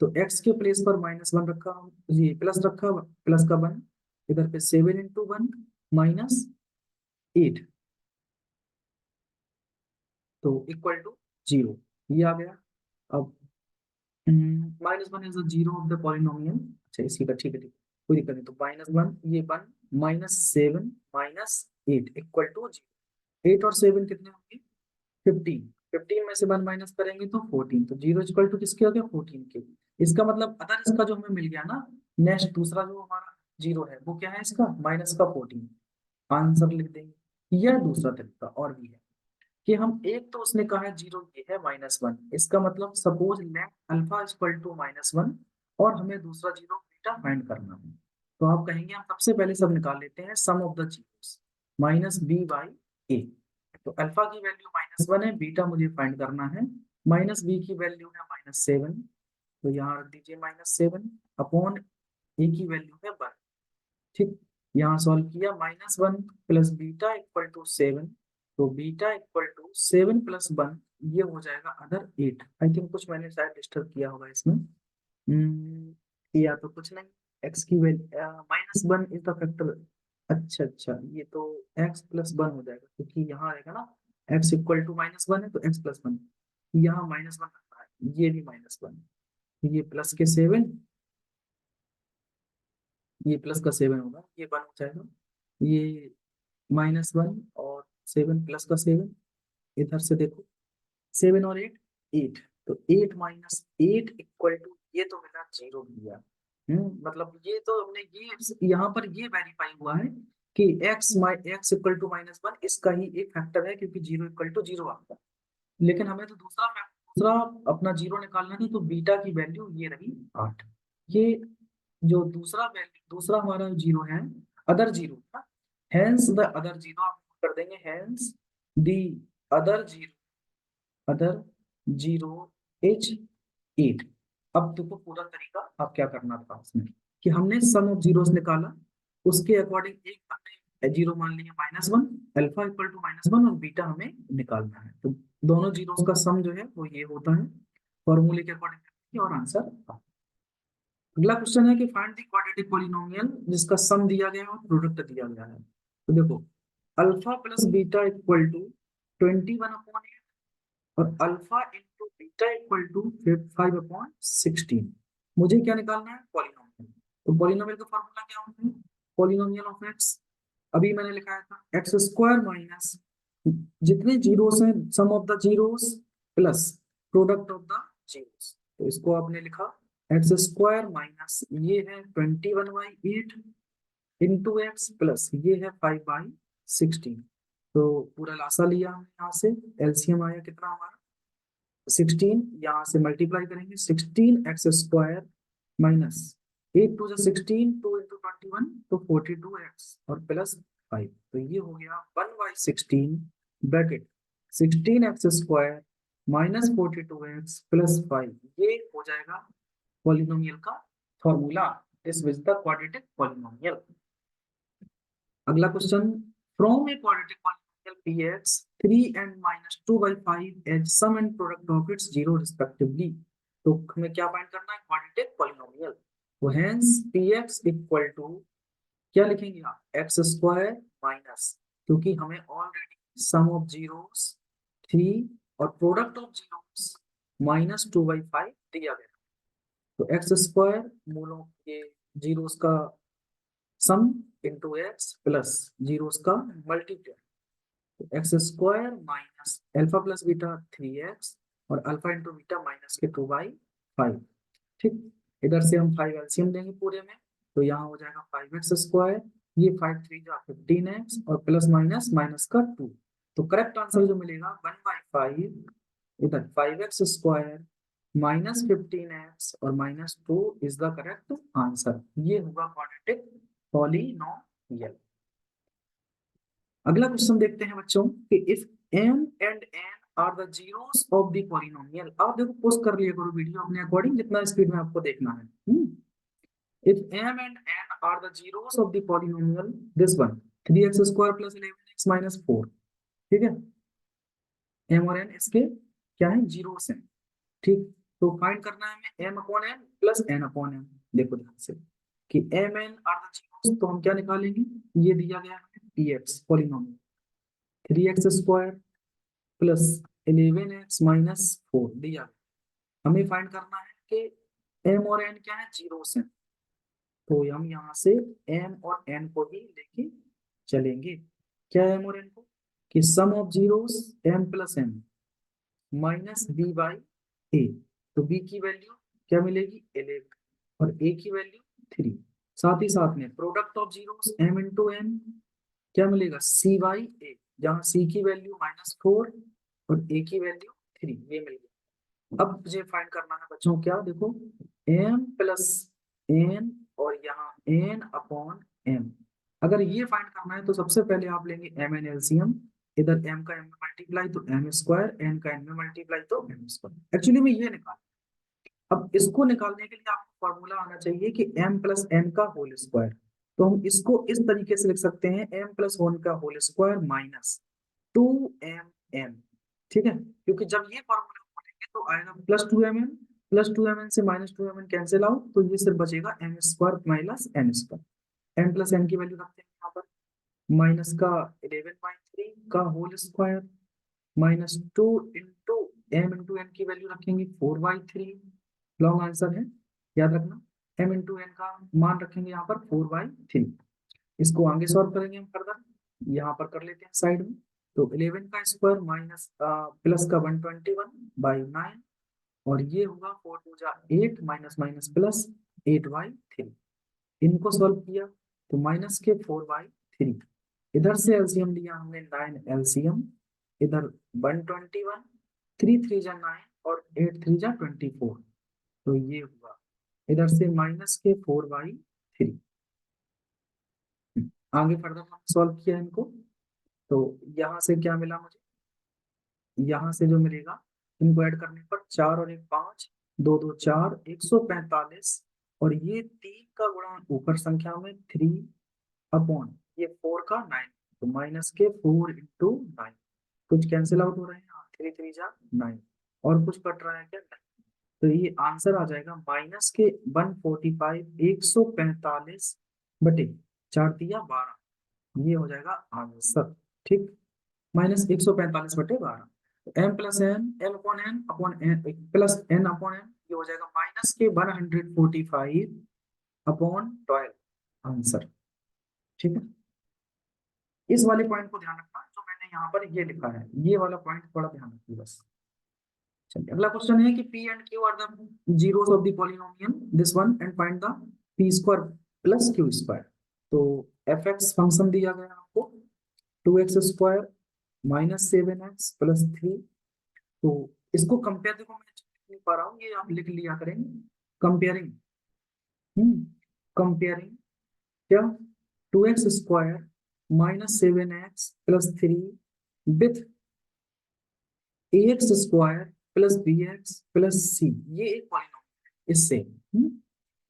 तो x के place पर -1 रखा, ये plus रखा, प्लस का 1, इधर पे 7 इंटू 1 माइनस 8 तो इक्वल टू 0, ये आ गया। अब -1 is the zero of the polynomial, अच्छा इसी का ठीक है, ठीक कोई दिक्कत नहीं, तो -1 ये 1 -7 -8 इक्वल टू 0, 8 और 7 कितने होंगे 15, 15 में से 1 माइनस करेंगे तो 14, तो 0 इक्वल टू किसके हो गया 14 के। इसका मतलब अदर इसका जो हमें मिल गया ना, नेक्स्ट दूसरा जो हमारा 0 है वो क्या है इसका, माइनस का 14, आंसर लिख देंगे। यह दूसरा तरीका और भी है कि हम एक तो उसने कहा है जीरो, ये है -1, इसका मतलब suppose let alpha equal to -1 और हमें दूसरा जीरो बीटा फाइंड करना है। तो आप कहेंगे हम सबसे पहले सब निकाल लेते हैं sum of the zeros -b/a। तो अल्फा की वैल्यू -1 है, बीटा मुझे फाइंड करना है, -b की वैल्यू है -7, तो यहाँ रख दीजिए -7 अपॉन ए की वैल्यू है 1। ठीक, यहाँ सॉल्व किया, -1 प्लस बीटा इक्वल टू 7, तो बीटा इक्वल टू 7 प्लस 1, ये हो जाएगा अदर 8। आई थिंक कुछ मैंने शायद डिस्टर्ब किया होगा इसमें। या तो कुछ नहीं, एक्स की वैल्यू -1 इज द फैक्टर। अच्छा अच्छा, ये तो एक्स प्लस 1 हो जाएगा, क्योंकि यहाँ रहेगा ना एक्स इक्वल टू -1 है तो एक्स प्लस 1, यहाँ -1 रखा है, ये भी -1, ये प्लस के 7, ये प्लस का 7 होगा, ये 1 हो जाएगा, ये -1 और 7 प्लस का 7, इधर से देखो 7 और 8, 8, तो 8 माइनस 8 इक्वल टू, ये तो मिला 0 दिया। मतलब ये तो हमने ये यहाँ पर ये वेरीफाई हुआ है कि x इक्वल टू -1 इसका ही एक फैक्टर है, क्योंकि 0 इक्वल टू 0 आता है। लेकिन हमें तो दूसरा अपना जीरो निकालना है, तो बीटा की वैल्यू ये रही 8। ये जो दूसरा हमारा जीरो है, other zero, hence the other zero आप कर देंगे, hence the other zero is 8। अब देखो पूरा तरीका अब क्या करना था उसमें, कि हमने सम ऑफ जीरोस निकाला, उसके अकॉर्डिंग एक हमने जीरो मान लिया -1, अल्फा इक्वल टू -1 और बीटा हमें निकालना है, तो दोनों जीरोस का सम जो है वो ये होता है, फॉर्मूले के अकॉर्डिंग, और आंसर। अगला क्वेश्चन है कि फाइंड द क्वाड्रेटिक पॉलिनोमियल जिसका सम दिया गया है और प्रोडक्ट दिया गया है। तो देखो, alpha plus beta equal to 21/8 और alpha into beta equal to 5/16। मुझे क्या निकालना है? पॉलिनोमियल। तो पॉलिनोमियल का फॉर्मूला क्या होता है? पॉलिनोमियल ऑफ एक्स, अभी मैंने लिखाया था एक्स स्क्वायर माइनस जितने जीरोस हैं sum of the zeros plus product of the zeros. तो इसको आपने लिखा एक्स स्क्वायर माइनस ये है 21/8 इंटू एक्स प्लस ये है 5/16। तो पूरा लासा लिया हमने, यहाँ से एलसीएम आया कितना हमारा 16, यहाँ से मल्टीप्लाई करेंगे 16x² माइनस 8 2 16, 2 × 21 तो 42x और प्लस 5, तो ये हो गया 1/16 bracket 16x² minus 42x plus 5, ये हो जाएगा पॉलिनोमियल का formula. This is the quadratic polynomial. अगला question, from a quadratic polynomial px 3 and -2/5 as sum and product of its zero respectively। तो हमें क्या फाइंड करना है? Quadratic polynomial. तो हेंस px इक्वल टू क्या लिखेंगे आप? x² माइनस, क्योंकि हमें ऑलरेडी सम ऑफ जीरोस 3 और प्रोडक्ट ऑफ जीरोस -2/5 दिया गया। तो x² मूलों के जीरोस का सम इंटू एक्स प्लस जीरोस का मल्टीप्लाई, तो x² minus alpha plus beta 3x और अल्फा इंटू बीटा माइनस के 2/5। ठीक, इधर से हम 5 एलसीएम लेंगे पूरे में, तो यहाँ हो जाएगा 5x², ये 5 3 जा 15x और प्लस माइनस माइनस का 2। तो करेक्ट आंसर जो मिलेगा 1/5, इधर 5x² माइनस 15x और -2 इज द करेक्ट आंसर। ये होगा क्वाड्रेटिक पॉलिनोमियल। अगला क्वेश्चन देखते हैं बच्चों कि if m and n are the zeros of the polynomial. आप देखो पोस्ट कर लिया करो वीडियो अपने अकॉर्डिंग, जितना स्पीड में आपको देखना है। If m and n are the zeros of the polynomial this one 3x² plus 11x minus 4। ठीक है, m और n इसके क्या है? जीरोस हैं। ठीक, तो फाइंड करना है हमें m/n प्लस n/n। देखो ध्यान से कि m n are the zeros, तो हम क्या निकालेंगे? ये दिया गया है px polynomial 3x² plus 11x minus 4 दिया गया। हमें फाइंड करना है कि m और n क्या है? जीरोस हैं। तो हम यहाँ से m और n को ही लेके चलेंगे। क्या है m और n को? कि sum of zeros m plus n minus b/a। तो b की वैल्यू क्या मिलेगी? 11 और a की वैल्यू 3। साथ ही साथ में product of zeros m into n क्या मिलेगा? c/a, जहाँ c की वैल्यू -4 और a की वैल्यू 3, ये मिल गया। अब मुझे फाइंड करना है बच्चों, क्या देखो, m प्लस n और यहाँ n अपॉन m। अगर ये फाइंड करना है तो सबसे पहले आप लेंगे m n एलसीएम। इधर m का m में मल्टीप्लाई तो m स्क्वायर, n का n में मल्टीप्लाई तो m स्क्वायर। एक्चुअली में ये निकाल, अब इसको निकालने के लिए आपको फॉर्मूला आना चाहिए कि m प्लस n का होल स्क्वायर। तो हम इसको इस तरीके से लिख सकते हैं, m प्लस वन का होल स्क्वायर माइनस 2mn। ठीक है, क्योंकि जब ये फॉर्मूला खोलेंगे तो आएगा +2mn, +2mn से -2mn कैंसिल आउट, तो ये सिर्फ बचेगा m square minus n square. m plus n की वैल्यू रखते हैं यहाँ पर, माइनस का 11/3 का whole square minus 2 into m into n की वैल्यू रखेंगे 4/3। लॉन्ग आंसर है, याद रखना। m इंटू n का मान रखेंगे यहाँ पर 4/3। इसको आगे सॉल्व करेंगे हम फर्दर, यहाँ पर कर लेते हैं साइड में। तो 11 का स्क्वायर माइनस प्लस का 121/9, और ये होगा 4 2 जा 8 माइनस माइनस प्लस 8/3। इनको सॉल्व किया तो माइनस के 4/3। इधर से एलसीएम लिया हमने 9 एलसीएम, इधर 121, 3 3 जा 9 और 8 3 जा 24, तो ये हुआ इधर से माइनस के 4/3। आगे फर्दर हम सॉल्व किया इनको, तो यहाँ से क्या मिला मुझे, यहाँ से जो मिलेगा, इनको ऐड करने पर 4 और 1 5, 2 2 4, 145, और ये 3 का गुणा ऊपर संख्या में 3 अपॉन ये 4 का 9, तो माइनस के 4 इंटू 9। कुछ कैंसिल आउट हो रहे हैं, 3 3 जा 9, और कुछ कट रहा है क्या, नहीं। तो ये आंसर आ जाएगा माइनस के 145, 145 बटे 4 दिया 12, ये हो जाएगा आंसर। ठीक, -145/12। M plus n, m upon n upon n plus n upon n, ये हो जाएगा माइनस के 145/12 आंसर। ठीक है, इस वाले पॉइंट को ध्यान रखना जो मैंने यहाँ पर ये लिखा है, ये वाला पॉइंट थोड़ा ध्यान रखिए बस। चलिए अगला क्वेश्चन है कि P and Q are the zeros of the polynomial this one and find the P square plus Q square. तो fx फंक्शन दिया गया आपको 2x स्क्वायर -7x+3। तो इसको कंपेयर, देखो मैं लिख नहीं पा रहा हूँ, ये आप लिख लिया करेंगे। कंपेयरिंग, कंपेयरिंग क्या, 2x² -7x+3 with ax² + bx+c, ये एक पॉलिनोमियल है इससे।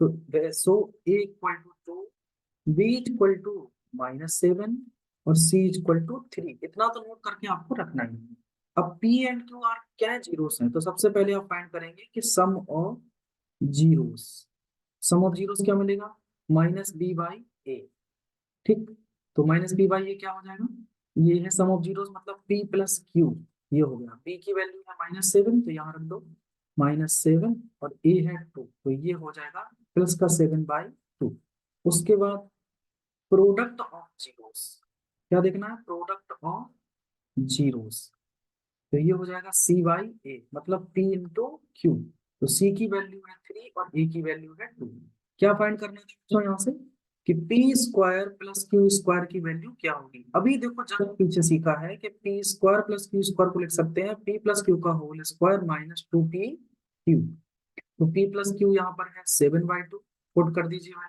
तो सो a = 2, b = -7 और c = 3, इतना तो नोट करके आपको रखना ही है। अब p एंड q आर क्या है, जीरोस हैं, तो सबसे पहले आप फाइंड करेंगे कि sum of zeros. Sum of zeros क्या मिलेगा, -b/a। ठीक, तो -b/a क्या हो जाएगा, ये है सम ऑफ जीरोस, मतलब p + q। ये हो गया, p की वैल्यू है -7, तो यहाँ रख दो -7, और a है 2, तो ये हो जाएगा प्लस का 7/2। उसके बाद प्रोडक्ट ऑफ जीरोस, क्या देखना है, प्रोडक्ट ऑफ जीरोस, तो ये हो जाएगा c/a, मतलब p इंटू क्यू। तो c की वैल्यू है 3 और a की वैल्यू है 2। क्या फाइंड करना है दोस्तों यहाँ से, कि p² + q² की वैल्यू क्या होगी। अभी देखो जब पीछे सीखा है कि p² + q² को लिख सकते हैं p + q का होल स्क्वायर -2pq। तो p + q यहाँ पर है 7/2, पुट कर दीजिए भाई,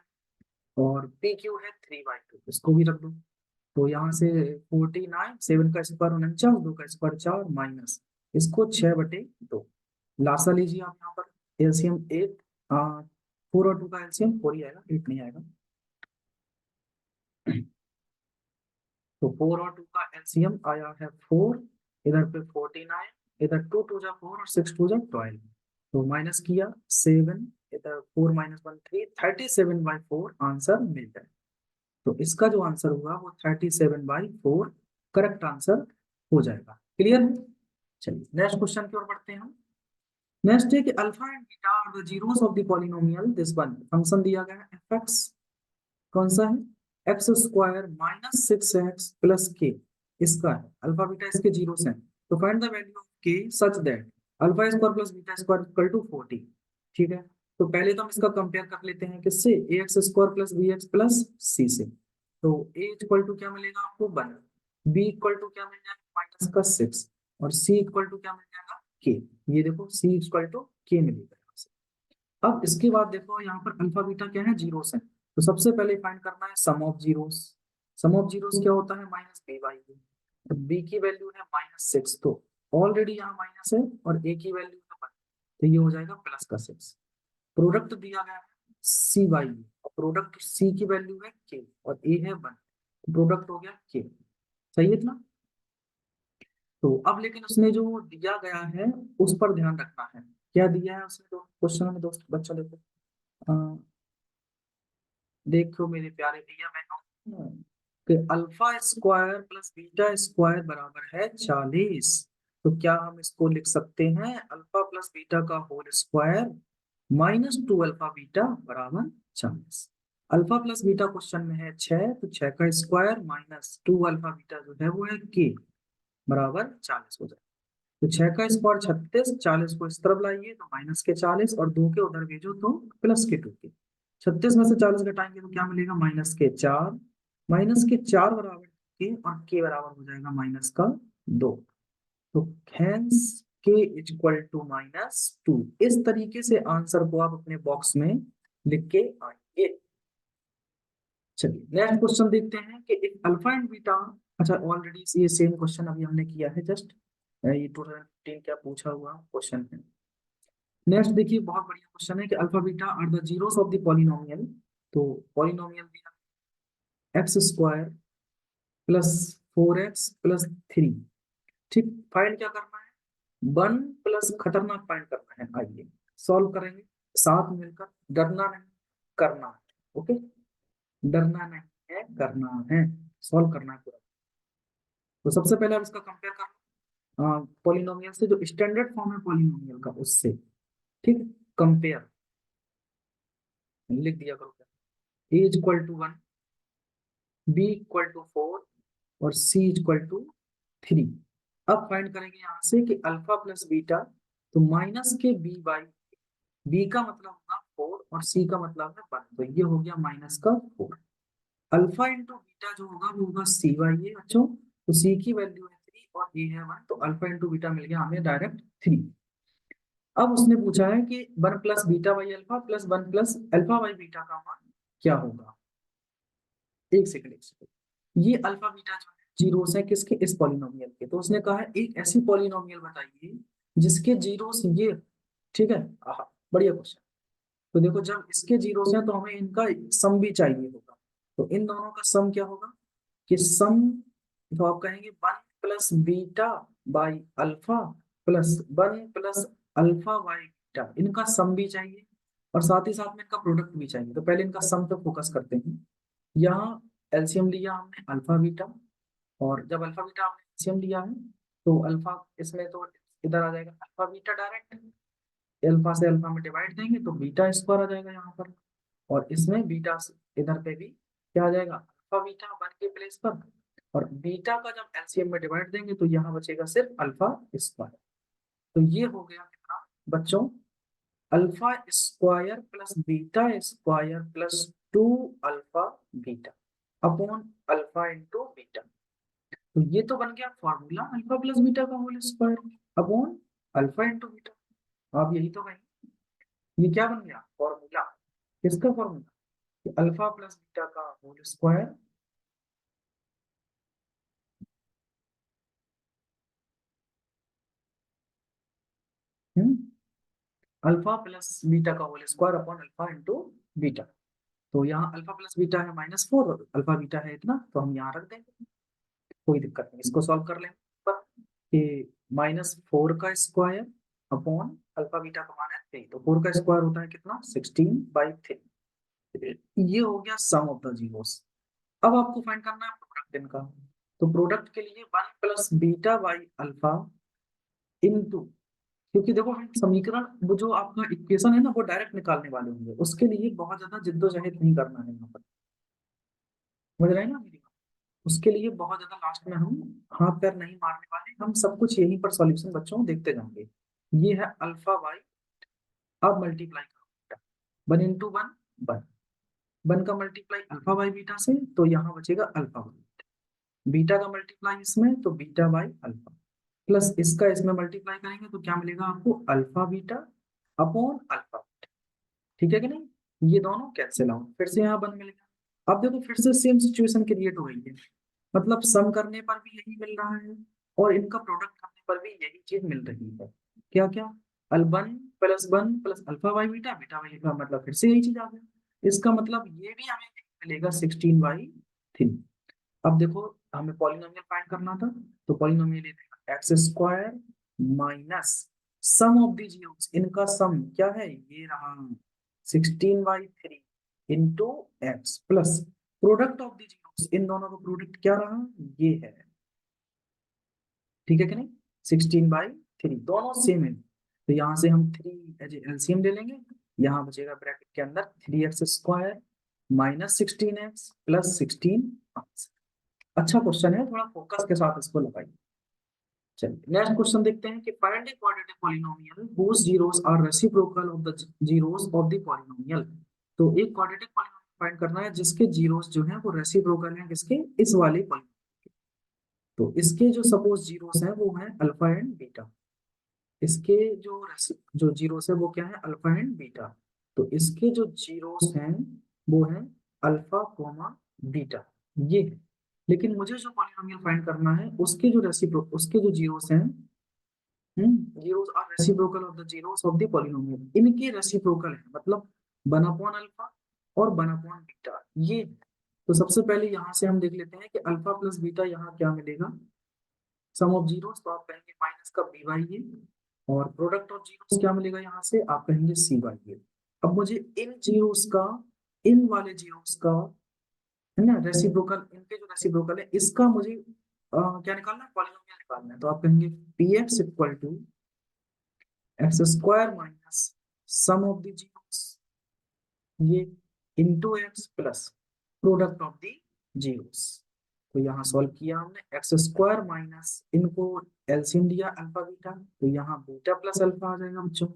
और pq है 3/2, इसको भी रख दो। तो यहाँ से 49, 7 का स्क्वायर 49, 2 का स्क्वायर 4, माइनस इसको 6/2। लासा लीजिए आप यहाँ पर, एलसीएम 8, 4 और 2 का एलसीएम 4 ही आएगा, 8 नहीं आएगा। तो 4 और 2 का एलसीएम आया है 4, इधर पे 49, इधर 2 2 जा 4 और 6 2 जा 12, तो माइनस किया 7, इधर 4 - 1 3, 37/4 आंसर मिल जाए। तो इसका जो आंसर होगा वो 37/4 करेक्ट आंसर हो जाएगा। क्लियर है, चलिए नेक्स्ट क्वेश्चन की ओर बढ़ते हैं हम। नेक्स्ट है कि alpha and beta are the zeros of the polynomial this one. Function दिया गया है fx, कौन सा है, x² -6x+k, इसका है, अल्फा बीटा इसके जीरोस हैं। तो find the value of k such that α² + β² = 40। ठीक है, तो पहले तो हम इसका कंपेयर कर लेते हैं किससे, ax² + bx+c से। तो a = क्या मिलेगा आपको 1, b = क्या मिल जाएगा -6, और c इक्वल टू क्या मिल जाएगा, k। ये देखो c इक्वल टू k मिलेगा यहाँ से। अब इसके बाद देखो यहाँ पर अल्फा बीटा क्या है, जीरोस है। तो सबसे पहले फाइंड करना है sum of zeros. Sum of zeros क्या होता है, माइनस बी बाई ए। तो बी की वैल्यू है -6, तो ऑलरेडी यहाँ माइनस है, और ए की वैल्यू है 1, तो ये हो जाएगा प्लस का 6। प्रोडक्ट दिया गया है सी बाई ए, प्रोडक्ट सी की वैल्यू है के और ए है 1, प्रोडक्ट हो गया के। सही है इतना। तो अब लेकिन उसने जो दिया गया है उस पर ध्यान रखना है। क्या दिया है उसने, तो क्वेश्चन में दोस्त बच्चा देखो, देखो मेरे प्यारे भैया बहनों, कि alpha square plus beta square बराबर है 40। तो क्या हम इसको लिख सकते हैं, अल्फा प्लस बीटा का होल स्क्वायर -2 अल्फा बीटा बराबर 40। अल्फा प्लस बीटा क्वेश्चन में है 6, तो 6 का स्क्वायर -2 अल्फा बीटा जो है वो है के बराबर 40 हो जाए। तो 6 का स्क्वायर 36, 40 को इस तरफ लाइए तो -40, और 2 के उधर भेजो तो +2 के। 36 में से 40 घटाएंगे तो क्या मिलेगा, -4। -4 बराबर के, और के बराबर हो जाएगा -2। तो हेंस के इक्वल टू -2। इस तरीके से आंसर को आप अपने बॉक्स में लिख के आएंगे। चलिए नेक्स्ट क्वेश्चन देखते हैं कि एक अल्फा एंड बीटा। अच्छा ऑलरेडी ये सेम क्वेश्चन अभी हमने किया है जस्ट, ये 2015 क्या पूछा हुआ क्वेश्चन है। नेक्स्ट देखिए बहुत बढ़िया क्वेश्चन है कि alpha beta are the zeros of the polynomial. तो पॉलिनोमियल दिया x² + 4x + 3। ठीक, फाइंड क्या करना है, 1 प्लस खतरनाक फाइंड करना है। आइए सॉल्व करेंगे साथ मिलकर, डरना नहीं करना है। ओके, डरना नहीं है करना है, सॉल्व करना है पूरा। तो सबसे पहले आप इसका कंपेयर कर लो पॉलिनोमियल से, जो स्टैंडर्ड फॉर्म है पॉलिनोमियल का उससे। ठीक है, कंपेयर लिख दिया करो, A equal to 1, B equal to 4, और सी इक्वल टू 3। अब फाइंड करेंगे यहाँ से कि अल्फा प्लस बीटा, तो माइनस के बी बाई, बी का मतलब होगा 4 और सी का मतलब है 1, तो ये हो गया -4। अल्फा इंटू बीटा जो होगा वो होगा सी बाई ए बच्चों। तो सी की वैल्यू है 3 और ए है 1, तो अल्फा इंटू बीटा मिल गया हमें डायरेक्ट 3। अब उसने पूछा है कि 1 plus beta by alpha plus 1 plus alpha by beta का मान क्या होगा। एक सेकंड एक सेकंड, ये अल्फा बीटा जो है जीरोस है किसके, इस पॉलिनोमियल के। तो उसने कहा है एक ऐसी पॉलिनोमियल बताइए जिसके जीरोस ये। ठीक है, आहा बढ़िया क्वेश्चन। तो देखो जब इसके जीरोस हैं तो हमें इनका सम भी चाहिए होगा। तो इन दोनों का सम क्या होगा, कि सम, तो आप कहेंगे 1 plus beta by alpha plus 1 plus alpha by beta, इनका सम भी चाहिए और साथ ही साथ में इनका प्रोडक्ट भी चाहिए। तो पहले इनका सम पे फोकस करते हैं। यहाँ एलसीएम लिया हमने अल्फा बीटा, और जब अल्फा बीटा आपने एलसीएम लिया है तो अल्फा इसमें तो इधर आ जाएगा अल्फा बीटा डायरेक्ट, अल्फा से अल्फा में डिवाइड देंगे तो बीटा स्क्वायर आ जाएगा यहाँ पर, और इसमें बीटा इधर पे भी क्या आ जाएगा, अल्फा बीटा 1 के प्लेस पर, और बीटा का जब एलसीएम में डिवाइड देंगे तो यहाँ बचेगा सिर्फ अल्फा स्क्वायर। तो ये हो गया कितना बच्चों, alpha square plus beta square plus 2 alpha beta upon alpha into beta. तो ये तो बन गया फॉर्मूला अल्फा प्लस बीटा का whole square upon alpha into beta. आप यही तो कहेंगे, ये क्या बन गया फॉर्मूला, किसका फॉर्मूला, अल्फा प्लस बीटा का whole square alpha plus beta का whole square upon alpha into beta. तो यहाँ अल्फा प्लस बीटा है -4 और अल्फा बीटा है इतना, तो हम यहाँ रख देंगे, कोई दिक्कत नहीं, इसको सॉल्व कर लेंगे पर, कि -4 का स्क्वायर अपॉन अल्फा बीटा का मान है 3, तो 4 का स्क्वायर होता है कितना 16/3। ये हो गया सम ऑफ द जीरोस। अब आपको फाइंड करना है प्रोडक्ट इनका। तो प्रोडक्ट के लिए 1 plus beta by alpha into, क्योंकि देखो हम समीकरण वो जो आपका इक्वेशन है ना वो डायरेक्ट निकालने वाले होंगे, उसके लिए बहुत ज्यादा जिद्दोजहद नहीं करना है यहाँ पर, समझ रहे हैं ना मेरी बात? उसके लिए बहुत ज्यादा लास्ट में हम हाथ पैर नहीं मारने वाले, हम सब कुछ यहीं पर सॉल्यूशन बच्चों देखते जाएंगे। ये है अल्फा बाई, अब मल्टीप्लाई करो, 1 इंटू 1 1, 1 का मल्टीप्लाई अल्फा बाई बीटा से तो यहाँ बचेगा अल्फा बाई, बीटा का मल्टीप्लाई इसमें तो बीटा बाई अल्फा, प्लस इसका इसमें मल्टीप्लाई करेंगे तो क्या मिलेगा आपको, अल्फा बीटा अपॉन अल्फा। ठीक है कि नहीं, ये दोनों कैंसिल आउट, फिर से यहाँ वन मिलेगा। अब देखो फिर से सेम सिचुएशन क्रिएट हो गई है, मतलब सम करने पर भी यही मिल रहा है और इनका प्रोडक्ट करने पर भी यही चीज मिल रही है। क्या क्या, अल one plus alpha by beta, beta by alpha, मतलब फिर से यही चीज आ गई। इसका मतलब ये भी हमें मिलेगा 16/3। अब देखो हमें पॉलिनोमियल फाइंड करना था, तो पॉलिनोमियल ये देगा X square minus sum of the zeros, इनका सम क्या है, ये रहा 16/3 into x plus product of the zeros, इन दोनों का प्रोडक्ट क्या रहा, ये है। ठीक है कि नहीं, 16/3 दोनों सेम है, तो यहाँ से हम 3 एज एलसीएम ले लेंगे। यहाँ बचेगा ब्रैकेट के अंदर 3x² माइनस 16x प्लस 16। अच्छा क्वेश्चन है, थोड़ा फोकस के साथ इसको लगाइए। चलिए नेक्स्ट क्वेश्चन देखते हैं कि find a quadratic polynomial whose zeros are reciprocal of the zeros of the polynomial। तो एक क्वाड्रेटिक पॉलिनोमियल फाइंड करना है जिसके जीरोस जो है वो रेसिप्रोकल हैं किसके, इस वाले पॉलिनोमियल। तो इसके जो सपोज जीरोस हैं वो हैं अल्फा एंड बीटा, इसके जो जीरोस है वो क्या है, अल्फा एंड बीटा। तो इसके जो जीरोस हैं वो हैं अल्फा कोमा बीटा, ये है। लेकिन मुझे जो पॉलिनोमियल फाइंड करना है उसके जो उसके जो जीरोस हैं, zeros are reciprocal of the zeros of the polynomial, इनके रेसिप्रोकल है, मतलब 1/अल्फा और 1/बीटा, ये। तो सबसे पहले यहाँ से हम देख लेते हैं कि अल्फा प्लस बीटा यहाँ क्या मिलेगा, सम ऑफ जीरोस, तो आप कहेंगे माइनस का बी बाई ए, और प्रोडक्ट ऑफ जीरोस क्या मिलेगा यहाँ से, आप कहेंगे सी बाई ए। अब मुझे इन जीरोस का, इन वाले जीरोस का, है ना, रेसिप्रोकल, इनके जो रेसिप्रोकल है इसका मुझे क्या निकालना है, पॉलिनोमियल निकालना है। तो आप कहेंगे P x equal to x² minus sum of the zeros, ये into x plus product of the zeros. तो यहाँ सॉल्व किया हमने, x² माइनस, इनको एलसीएम दिया अल्फा बीटा, तो यहाँ बीटा प्लस अल्फा आ जाएगा बच्चों।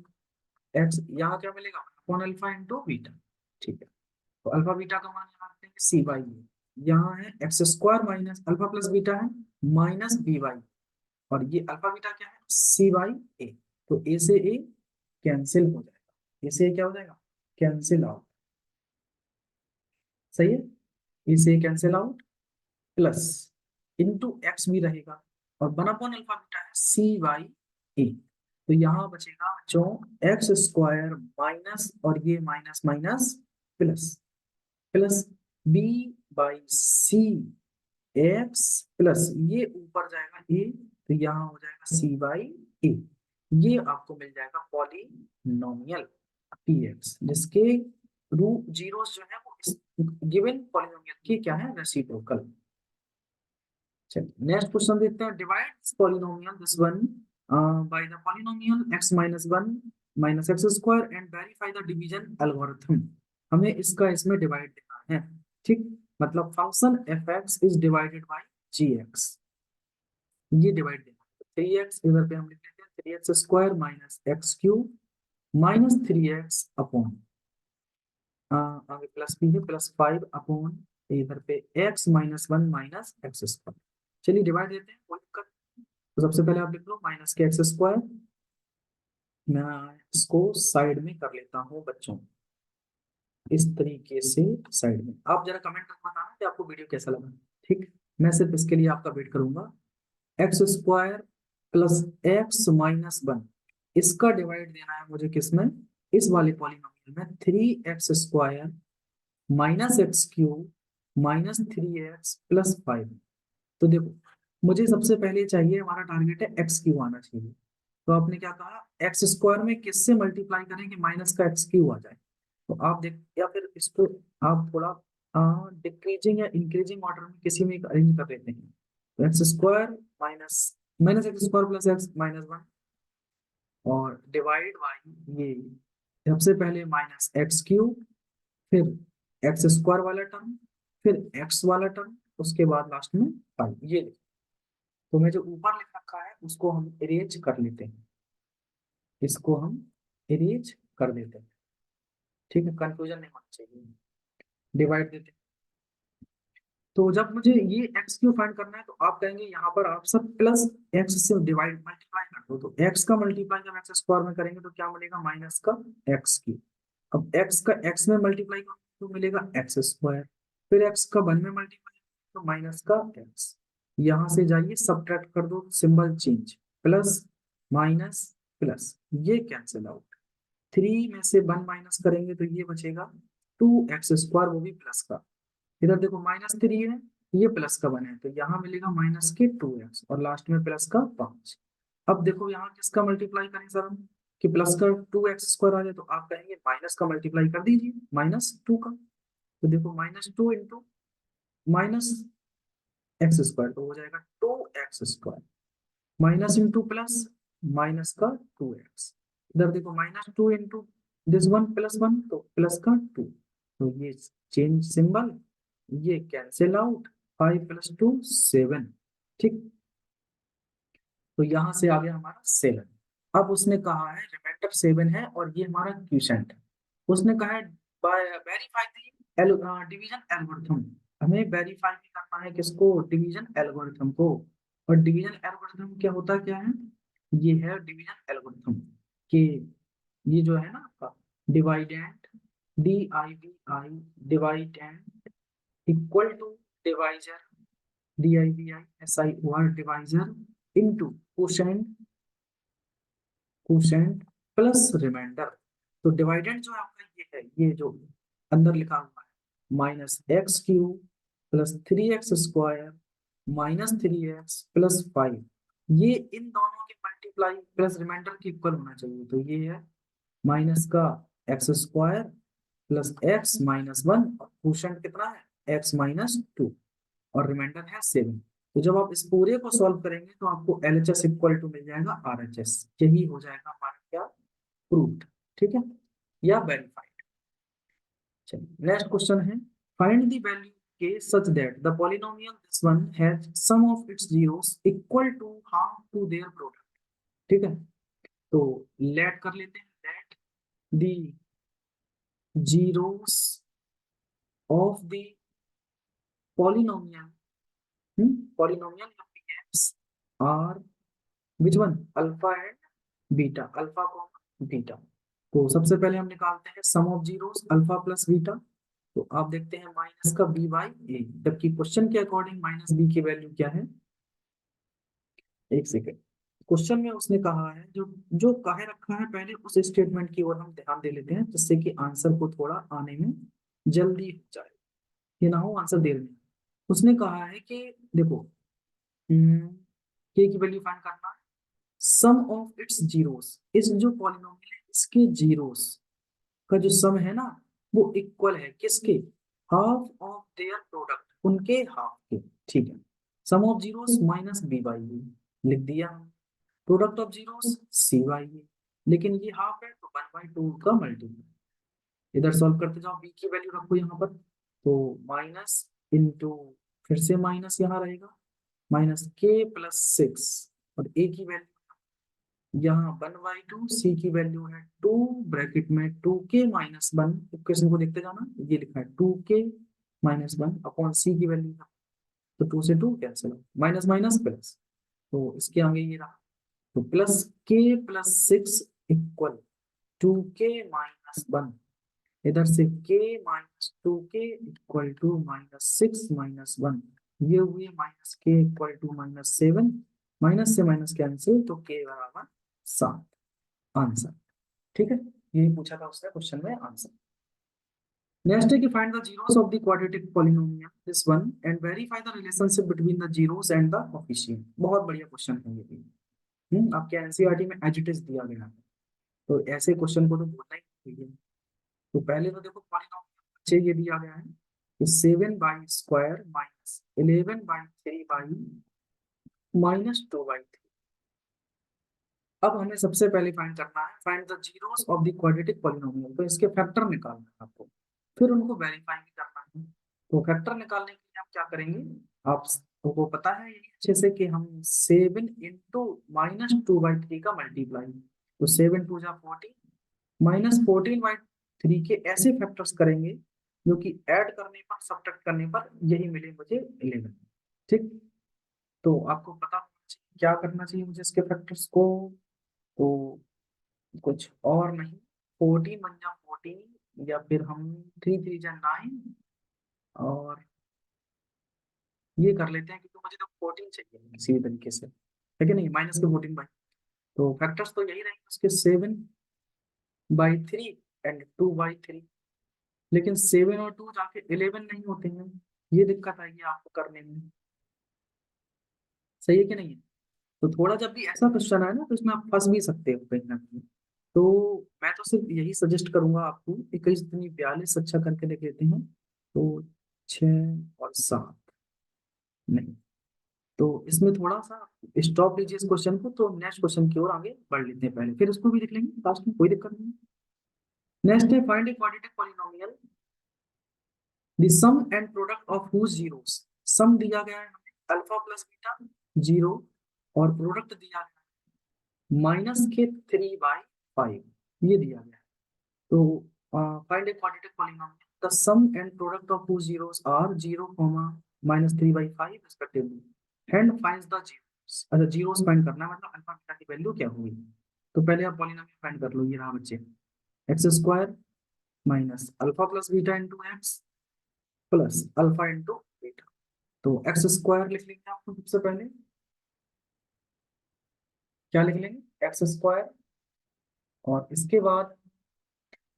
एक्स यहाँ क्या मिलेगा, अपॉन अल्फा इंटू बीटा। ठीक है, तो अल्फा बीटा का मान यहाँ रखते हैं सी बाई ए, यहाँ है x² minus alpha plus beta है माइनस बी बाई, और ये अल्फा बीटा क्या है, सी बाई ए। तो ए से ए कैंसिल हो जाएगा, ए से ए क्या हो जाएगा, कैंसिल आउट। सही है, ए से A cancel out, plus into X भी रहेगा, और वन अपॉन अल्फा बीटा है सी बाई ए। तो यहाँ बचेगा बच्चों x² माइनस, और ये minus minus plus, plus b by c x plus, ये ऊपर जाएगा ए, तो यहाँ हो जाएगा सी बाई ए। ये आपको मिल जाएगा पॉलिनोमियल पी एक्स, जिसके रूट जीरोस जो है वो इस गिवन पॉलिनोमियल की क्या है, रेसिप्रोकल। चलिए नेक्स्ट क्वेश्चन देखते हैं, divide polynomial this one by the polynomial x minus one minus x² and verify the division algorithm. हमें इसका इसमें डिवाइड देना है, ठीक, मतलब function fx is divided by gx, ये डिवाइड देना है। 3x इधर पे हम लिख लेते हैं 3x² minus x³ minus 3x upon आगे प्लस भी है प्लस 5 अपॉन इधर पे x minus one minus x²। चलिए डिवाइड देते हैं, कोई दिक्कत नहीं। तो सबसे पहले आप लिख लो माइनस के x², मैं इसको साइड में कर लेता हूँ बच्चों, इस तरीके से साइड में। आप जरा कमेंट करके बताना कि आपको वीडियो कैसा लगा, ठीक। मैं सिर्फ इसके लिए आपका वेट करूंगा। x² plus x minus one, इसका डिवाइड देना है मुझे किसमें, इस वाले पॉलिनोमियल में 3x² minus x³ minus 3x plus 5। तो देखो मुझे सबसे पहले चाहिए, हमारा टारगेट है x³ आना चाहिए। तो आपने क्या कहा, x² में किससे मल्टीप्लाई करें कि माइनस का x³ आ जाए। तो आप देख, या फिर इसको आप थोड़ा डिक्रीजिंग या इंक्रीजिंग ऑर्डर में किसी में अरेंज कर लेते हैं। तो x² minus minus x² plus x minus one, और डिवाइड बाई ये सबसे पहले माइनस x³, फिर x² वाला टर्म, फिर x वाला टर्म, उसके बाद लास्ट में 5, ये। तो मैं जो ऊपर लिख रखा है उसको हम इरेज कर लेते हैं, इसको हम इरेज कर देते हैं, ठीक है, कंफ्यूजन नहीं होना चाहिए। डिवाइड देते हैं, तो जब मुझे ये एक्स क्यू फाइंड करना है तो आप कहेंगे यहाँ पर आप सब प्लस एक्स से डिवाइड मल्टीप्लाई कर दो, तो एक्स का मल्टीप्लाई जब एक्स स्क्वायर में करेंगे तो क्या मिलेगा, माइनस का एक्स क्यू। अब एक्स का एक्स में मल्टीप्लाई करो तो मिलेगा एक्स स्क्वायर, फिर एक्स का वन में मल्टीप्लाई तो माइनस का एक्स। यहाँ से जाइए सब्ट्रैक्ट कर दो, symbol change, plus minus plus, ये कैंसिल आउट। 3 में से 1 माइनस करेंगे तो ये बचेगा 2x स्क्वायर, वो भी प्लस का। इधर देखो -3 है, ये प्लस का 1 है, तो यहाँ मिलेगा माइनस के 2x और लास्ट में प्लस का 5। अब देखो यहाँ किसका मल्टीप्लाई करें सर हम, कि प्लस का 2x स्क्वायर आ जाए, तो आप कहेंगे माइनस का मल्टीप्लाई कर दीजिए -2 का। तो देखो -2 इंटू माइनस एक्स स्क्वायर तो हो जाएगा 2x square, minus into plus minus का 2x। इधर देखो -2 इंटू दिस वन प्लस 1 तो प्लस का 2, तो ये चेंज सिंबल, ये कैंसिल आउट, 5 + 2 7। ठीक, तो यहां से आ गया हमारा 7। अब उसने कहा है रिमाइंडर 7 है और ये हमारा क्यूसेंट है। उसने कहा है वेरीफाई द डिवीजन एल्गोरिथम, हमें वेरीफाई भी करना है किसको, डिवीजन एल्गोरिथम को। और डिवीजन एल्गोरिथम क्या होता क्या है, ये है डिवीजन एल्गोरिथम कि ये जो है ना आपका dividend, DIVI, dividend equal to divisor, DIVISIOR, divisor into quotient, quotient plus remainder. तो डिवाइडेंड जो है आपका ये है, ये जो अंदर लिखा हुआ है -x³ + 3x² -3x + 5, ये इन दोनों के मल्टीप्लाई प्लस रिमाइंडर के इक्वल होना चाहिए। तो ये है माइनस का x² + x-1 और क्वोशंट कितना है x-2 और रिमाइंडर है 7। तो जब आप इस पूरे को सॉल्व करेंगे तो आपको LHS इक्वल टू मिल जाएगा RHS, यही हो जाएगा हमारा क्या, प्रूव्ड। ठीक है, या वेरीफाइड। चलिए नेक्स्ट क्वेश्चन है, find the value K such that the polynomial this one has sum of its zeros equal to half to their product. ठीक है, तो लेट कर लेते हैं, let the zeros of the polynomial, polynomial are which one, alpha and beta, alpha comma beta. तो सबसे पहले हम निकालते हैं sum of zeros alpha plus beta. तो आप देखते हैं माइनस का b/a, जबकि क्वेश्चन के अकॉर्डिंग माइनस b की वैल्यू क्या है, एक सेकेंड। क्वेश्चन में उसने कहा है जो जो कहे रखा है, पहले उस स्टेटमेंट की ओर हम ध्यान दे लेते हैं जिससे कि आंसर को थोड़ा आने में जल्दी हो जाए, ये ना हो आंसर देर में। उसने कहा है कि देखो के की वैल्यू फाइंड करना है, सम ऑफ इट्स जीरोस, इस जो पॉलिनोमियल है इसके जीरोस का जो सम है ना वो इक्वल है किसके, हाफ ऑफ देयर प्रोडक्ट, उनके हाफ के। ठीक है, sum of zeros minus b/a लिख दिया, प्रोडक्ट ऑफ जीरोस c/a, लेकिन ये हाफ है तो 1/2 का मल्टीपल। इधर सॉल्व करते जाओ, b की वैल्यू रखो यहाँ पर, तो माइनस इंटू, फिर से माइनस यहाँ रहेगा, -k + 6 और a की वैल्यू यहाँ 1/2, c की वैल्यू है 2, ब्रैकेट में 2k-1, इक्वेशन को देखते जाना, ये लिखा है 2k-1 अपॉन c की वैल्यू, तो 2 से 2 कैंसिल, माइनस माइनस प्लस, तो इसके आगे ये रहा, तो +k + 6 इक्वल 2k-1, इधर से k-2k इक्वल टू -6-1, ये हुए -k इक्वल टू -7, माइनस से माइनस कैंसिल, तो k बराबर 7 आंसर। ठीक है, यही पूछा था उसने क्वेश्चन में आंसर। नेक्स्ट है कि find the zeros of the quadratic polynomial this one and verify the relationship between the zeros and the coefficient. बहुत बढ़िया क्वेश्चन है ये भी, आपके एनसीईआरटी में एज इट इज दिया गया है, तो ऐसे क्वेश्चन को तो बोलना ही चाहिए। तो पहले तो देखो पॉलिनोमियल अच्छे ये दिया गया है कि 7/² -11/3 -2/3। अब हमें सबसे पहले फाइंड करना है, find the zeros of the quadratic polynomial, तो इसके फैक्टर निकालना है आपको, फिर उनको वेरीफाई भी करना है। तो फैक्टर निकालने के लिए हम क्या करेंगे, आप को पता है ये अच्छे से कि हम 7 इंटू -2/3 का मल्टीप्लाई, तो 7 × 2 = 14, -14/3 के ऐसे फैक्टर्स करेंगे जो कि ऐड करने पर सब्ट्रैक्ट करने पर यही मिले मुझे 11। ठीक, तो आपको पता होना चाहिए क्या करना चाहिए मुझे इसके फैक्टर्स को। तो कुछ और नहीं, 14 या फिर हम 3 3 9, और ये कर लेते हैं क्योंकि मुझे तो 14 चाहिए किसी भी तरीके से, है कि नहीं, -14 बाई। तो फैक्टर्स तो यही रहेंगे उसके, 7/3 एंड 2/3। लेकिन 7 और 2 जाके 11 नहीं होते हैं, ये दिक्कत आएगी आपको करने में। सही है कि नहीं है? तो थोड़ा जब भी ऐसा क्वेश्चन आए ना तो इसमें आप फंस भी सकते हो कहीं ना कहीं। तो मैं तो सिर्फ यही सजेस्ट करूंगा आपको, 21 42 अच्छा करके देख लेते हैं। तो 6 और 7 नहीं, तो इसमें थोड़ा सा स्टॉप लीजिए इस क्वेश्चन को, तो नेक्स्ट क्वेश्चन की ओर आगे बढ़ लेते हैं, पहले फिर उसको भी देख लेंगे लास्ट में, कोई दिक्कत नहीं। नेक्स्ट है find a quadratic polynomial the sum and product of whose zeros. Sum दिया गया है हमें अल्फा प्लस बीटा 0, और प्रोडक्ट दिया गया है -3/5, ये दिया गया है। तो find a quadratic polynomial the sum and product of whose zeros are 0, -3/5 respectively, and find the zeros. अच्छा, जीरोस फाइंड करना है, मतलब अल्फा बीटा की वैल्यू क्या होगी। तो पहले आप पॉलिनोमियल फाइंड कर लो, ये रहा बच्चे, x square minus alpha plus beta into x plus alpha into beta. तो एक्स स्क्वायर लिख लेंगे आपको सबसे पहले, क्या लिख लेंगे, एक्स स्क्वायर, और इसके बाद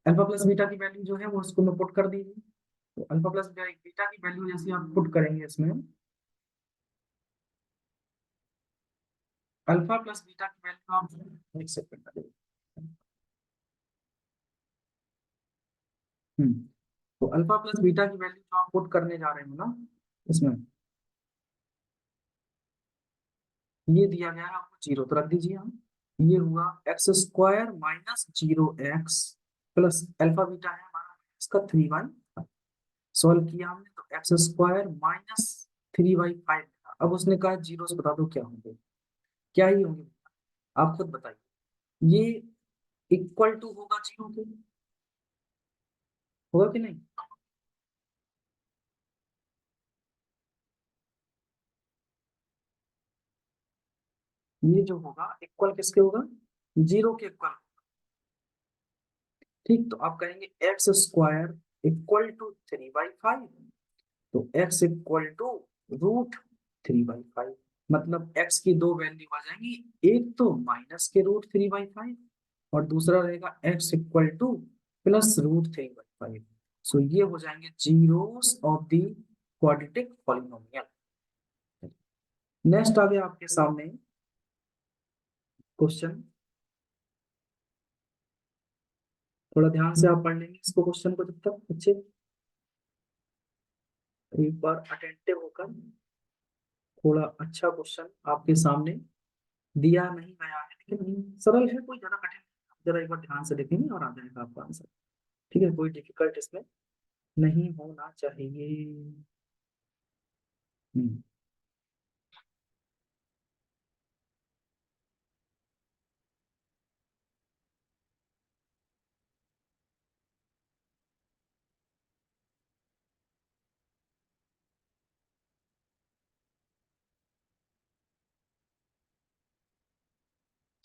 अल्फा प्लस बीटा की वैल्यू जो है वो उसको मैं पुट कर दीजिए। तो अल्फा प्लस बीटा की वैल्यू जैसे आप पुट करेंगे इसमें, अल्फा प्लस बीटा की वैल्यू आप एक सेकंड, हम्म, तो अल्फा प्लस बीटा की वैल्यू जो आप पुट करने जा रहे हो ना इसमें, ये दिया गया है आपको 0, तो रख दीजिए हम। ये हुआ x square -0x plus alpha beta है हमारा इसका 3/5। सॉल्व किया हमने तो एक्स स्क्वायर -3/5। अब उसने कहा जीरो से बता दो क्या होंगे, क्या ही होंगे, आप खुद बताइए। ये इक्वल टू होगा 0 के, होगा कि नहीं। ये जो होगा इक्वल किसके होगा, 0 के इक्वल। ठीक, तो आप कहेंगे एक्स स्क्वायर इक्वल टू 3/5, तो x इक्वल टू √3/5। मतलब x की दो वैल्यू आ जाएंगी, एक तो -√3/5 और दूसरा रहेगा x इक्वल टू +√3/5। सो ये हो जाएंगे zeros of the quadratic polynomial. Next आ गया आपके सामने क्वेश्चन, थोड़ा ध्यान से आप पढ़ लेंगे इसको क्वेश्चन को जब तक बच्चे, एक बार अटेंटिव होकर, थोड़ा अच्छा क्वेश्चन आपके सामने दिया नहीं गया है, लेकिन सरल है, कोई ज्यादा कठिन नहीं। जरा एक बार ध्यान से देखेंगे और आ जाएगा आपका आंसर। ठीक है, कोई डिफिकल्ट इसमें नहीं होना चाहिए। हम्म,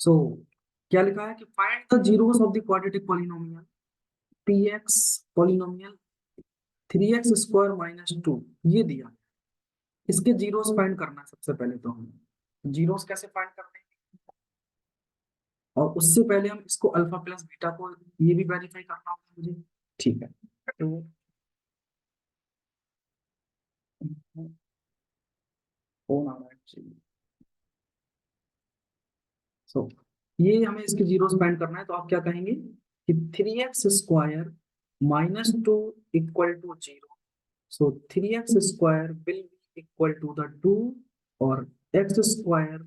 सो क्या लिखा है कि find the zeros of the quadratic polynomial P x polynomial 3x² - 2, ये दिया। इसके जीरोस फाइंड करना है सबसे पहले, तो हम जीरोस कैसे फाइंड करते हैं, और उससे पहले हम इसको अल्फा प्लस बीटा को ये भी वेरीफाई करना होगा मुझे। ठीक है, तो फोन आ रहा है। सो ये हमें इसके जीरोस फाइंड करना है, तो आप क्या कहेंगे कि 3x² - 2 equal to 0। So 3x² will be equal to the 2, और x square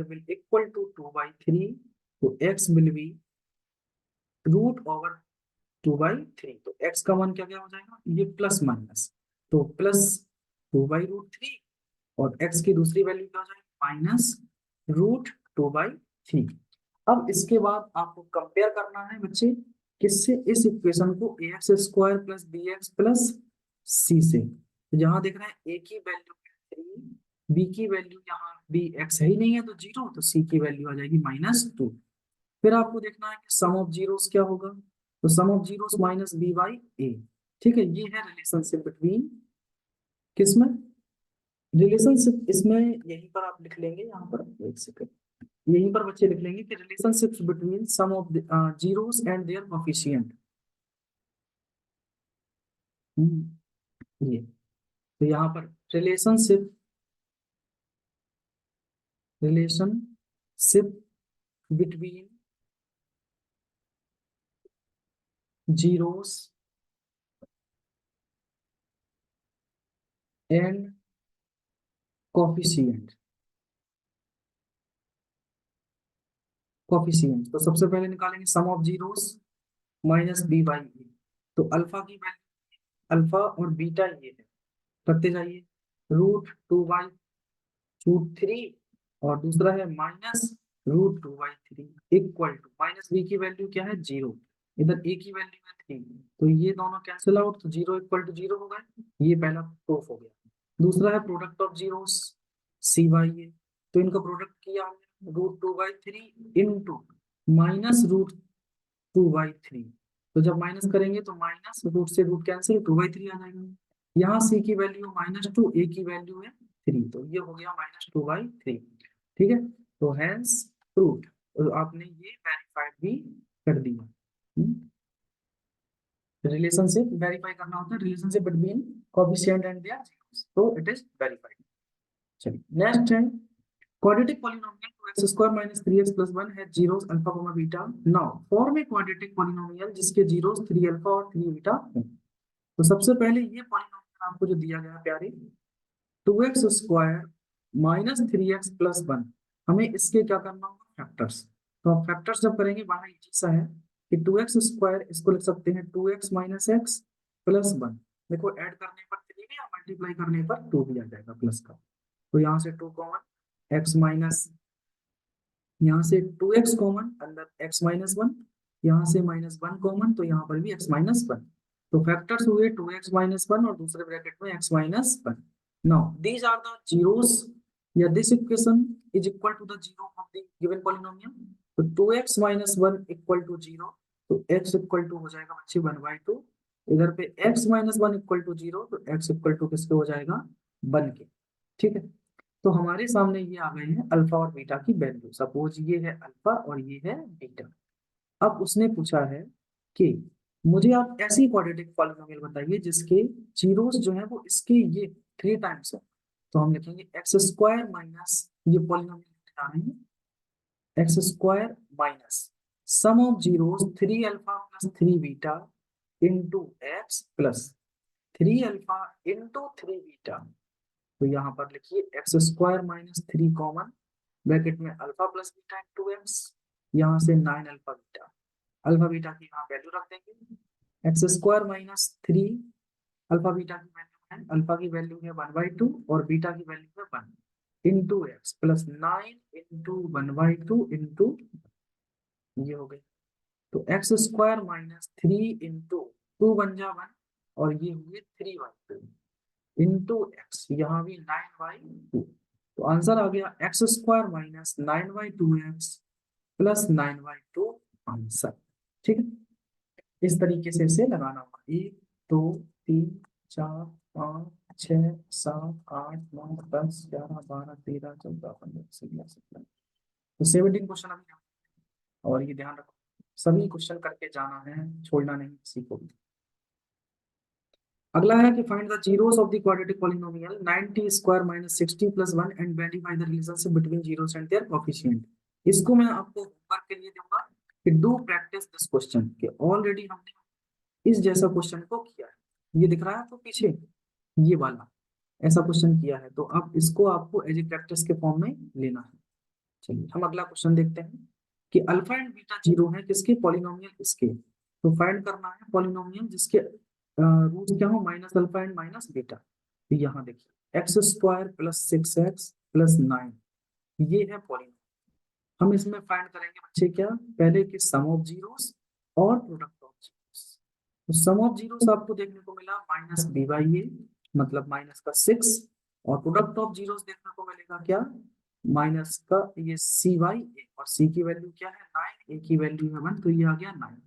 will equal to 2/3। तो x विल बी √/2/3। तो x का मान क्या क्या हो जाएगा, ये प्लस माइनस, तो +2/√3, और x की दूसरी वैल्यू क्या हो जाएगी, -√2/3। अब इसके बाद आपको कंपेयर करना है बच्चे, किससे? इस इक्वेशन को ax square plus B X plus C से। तो यहाँ देख रहे हैं a की वैल्यू 3, b की वैल्यू यहाँ b x है ही नहीं है तो 0, तो c की वैल्यू आ जाएगी -2। फिर आपको देखना है कि सम ऑफ जीरोस क्या होगा, तो sum of zeros minus B by A. ठीक है, ये है रिलेशनशिप बिटवीन, किसमें? रिलेशनशिप इसमें यहीं पर आप लिख लेंगे, यहाँ पर एक सेकंड, यहीं पर बच्चे लिख लेंगे कि relationships between sum of zeros and their coefficient. ये तो यहाँ पर relationship between zeros and coefficient. Coefficient तो सबसे पहले निकालेंगे sum of zeros minus B by A. तो अल्फा की वैल्यू, अल्फा और बीटा ये है, रखते जाइए। √2/√3 और दूसरा है -√2/3 इक्वल टू, माइनस बी की वैल्यू क्या है? 0, इधर ए की वैल्यू है 3, तो ये दोनों कैंसिल आउट, तो 0 इक्वल टू 0 हो गए। ये पहला प्रूफ हो गया। दूसरा है product of zeros C by A. तो इनका प्रोडक्ट किया हमने, √2/3 इंटू -√2/3। तो जब माइनस करेंगे तो माइनस रूट से रूट कैंसिल, 2/3 आ जाएगा। यहाँ सी की वैल्यू -2, ए की वैल्यू है 3, तो ये हो गया -2/3। ठीक है, तो हैंस प्रूफ, तो आपने ये वेरीफाइड भी कर दिया। रिलेशनशिप वेरीफाई करना होता है, relationship between coefficient and their zeros, तो इट इज वेरीफाइड। चलिए नेक्स्ट है quadratic polynomial 2x square minus 3x plus 1 has zeros alpha comma beta. Now form a quadratic polynomial जिसके zeros 3 alpha और 3 beta हैं। तो सबसे पहले ये polynomial आपको जो दिया गया है प्यारे, 2x square minus 3x plus 1, हमें इसके क्या करना होगा? फैक्टर्स। तो आप फैक्टर्स जब करेंगे बड़ा इजी सा है कि 2x स्क्वायर, इसको लिख सकते हैं 2x माइनस एक्स प्लस 1। देखो ऐड करने पर 3 भी और मल्टीप्लाई करने पर 2 भी आ जाएगा प्लस का। तो यहाँ से 2 कॉमन, एक्स माइनस, यहाँ से 2x कॉमन, अंदर x माइनस 1, यहाँ से -1 कॉमन, तो यहाँ पर भी x माइनस 1। तो फैक्टर्स हुए 2x माइनस 1 और दूसरे ब्रैकेट में x minus 1। Now these are the zeros, या this equation is equal to the zero of the given polynomial. तो 2x माइनस 1 इक्वल टू 0, तो x इक्वल टू हो जाएगा बच्चे 1/2। इधर पे x माइनस 1 इक्वल टू 0, तो x इक्वल टू किसके हो जाएगा? 1 के। ठीक है, तो हमारे सामने ये आ गए हैं अल्फा और बीटा की वैल्यू। सपोज ये है अल्फा और ये है बीटा। अब उसने पूछा है कि मुझे आप ऐसी क्वाड्रेटिक पॉलिनोमियल बताइए जिसके जीरोस जो है वो इसके ये 3 टाइम्स है। तो हम लिखेंगे एक्स स्क्वायर माइनस, ये पॉलिनोमियल लिखा रहे हैं, X square minus sum of zeros 3 alpha plus 3 beta into x plus 3 alpha into 3 beta. तो यहाँ पर लिखिए X square minus 3 common, bracket में alpha plus beta into X, यहाँ से 9 अल्फा बीटा, अल्फा बीटा की यहाँ वैल्यू रख देंगे। X square minus 3, alpha beta की वैल्यू है, अल्फा की वैल्यू है 1/2 और बीटा की वैल्यू है 1, into x plus 9 into 1/2 into, ये हो गई। तो एक्स स्क्वायर माइनस 3 इंटू 2 बन जा 1, और ये हुए 3/2 इंटू एक्स, यहाँ भी 9/2। तो आंसर आ गया x square minus 9/2x plus 9/2 answer. ठीक है, इस तरीके से इसे लगाना होगा। 1 2 3 4 5 6 7 8 9 10 11 12 13 14 15 16 17, तो 17 क्वेश्चन अभी हैं। और ये ध्यान रखो, सभी क्वेश्चन करके जाना है, छोड़ना नहीं किसी को भी। अगला है कि find the zeros of the quadratic polynomial 90 square minus 60 plus 1 and verify the relationship between zeros and their coefficient. इसको मैं आपको होमवर्क के लिए दूंगा कि डू प्रैक्टिस दिस क्वेश्चन, कि ऑलरेडी हमने इस जैसा क्वेश्चन को किया है। ये दिख रहा है तो पीछे ये वाला ऐसा क्वेश्चन किया है, तो अब इसको आपको एज ए प्रैक्टिस के फॉर्म में लेना है। चलिए हम अगला क्वेश्चन देखते हैं कि अल्फा एंड बीटा जीरो है किसके? पॉलिनोमियल इसके। तो फाइंड करना है पॉलिनोमियल जिसके रूट क्या हो? Minus alpha and minus beta. तो यहाँ देखिए x square plus 6x plus 9, ये है पॉलिनोमियल। हम इसमें फाइंड करेंगे बच्चे क्या? पहले के सम ऑफ जीरोस और प्रोडक्ट ऑफ तो सम ऑफ जीरोस आपको देखने को मिला माइनस बी बाई ए, मतलब माइनस का 6, और प्रोडक्ट ऑफ जीरोस देखने को मिलेगा क्या, माइनस का ये सी बाई ए, और सी की वैल्यू क्या है 9, ए की वैल्यू है 1, तो ये आ गया 9।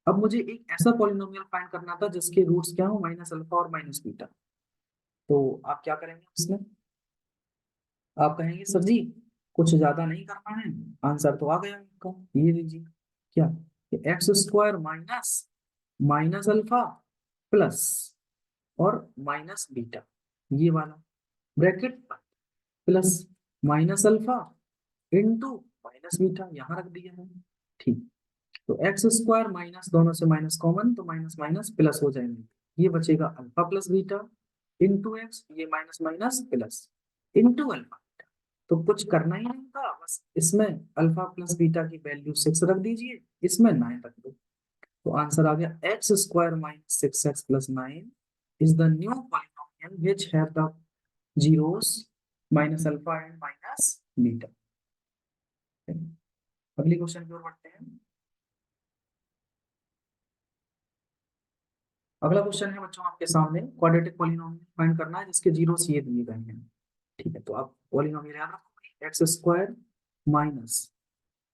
अब मुझे एक ऐसा पॉलिनोमियल फाइंड करना था जिसके रूट्स क्या हो माइनस अल्फा और माइनस बीटा। तो आप क्या करेंगे इसमें, आप कहेंगे सर जी कुछ ज्यादा नहीं करना है, आंसर तो आ गया आपका, ये लीजिए क्या, x square minus minus alpha plus और माइनस बीटा, ये वाला bracket plus minus alpha into minus beta यहाँ रख दिया है। ठीक, तो एक्स स्क्वायर माइनस दोनों से माइनस कॉमन, तो माइनस माइनस प्लस हो जाएंगे, ये बचेगा alpha plus beta into X, ये minus minus plus into alpha. तो कुछ करना ही नहीं था, बस इसमें अल्फा प्लस बीटा की वैल्यू 6 रख दीजिए, इसमें 9 रख दो, तो आंसर आ गया x square minus 6x plus 9 is the new polynomial which have the zeros minus alpha and minus beta. अगली क्वेश्चन की ओर बढ़ते हैं। अगला क्वेश्चन है बच्चों आपके सामने, क्वाड्रेटिक पॉलिनोमियल फाइंड करना है जिसके जीरोस ये दिए गए हैं। ठीक है, तो आप पॉलिनोमियल याद रखो, x square minus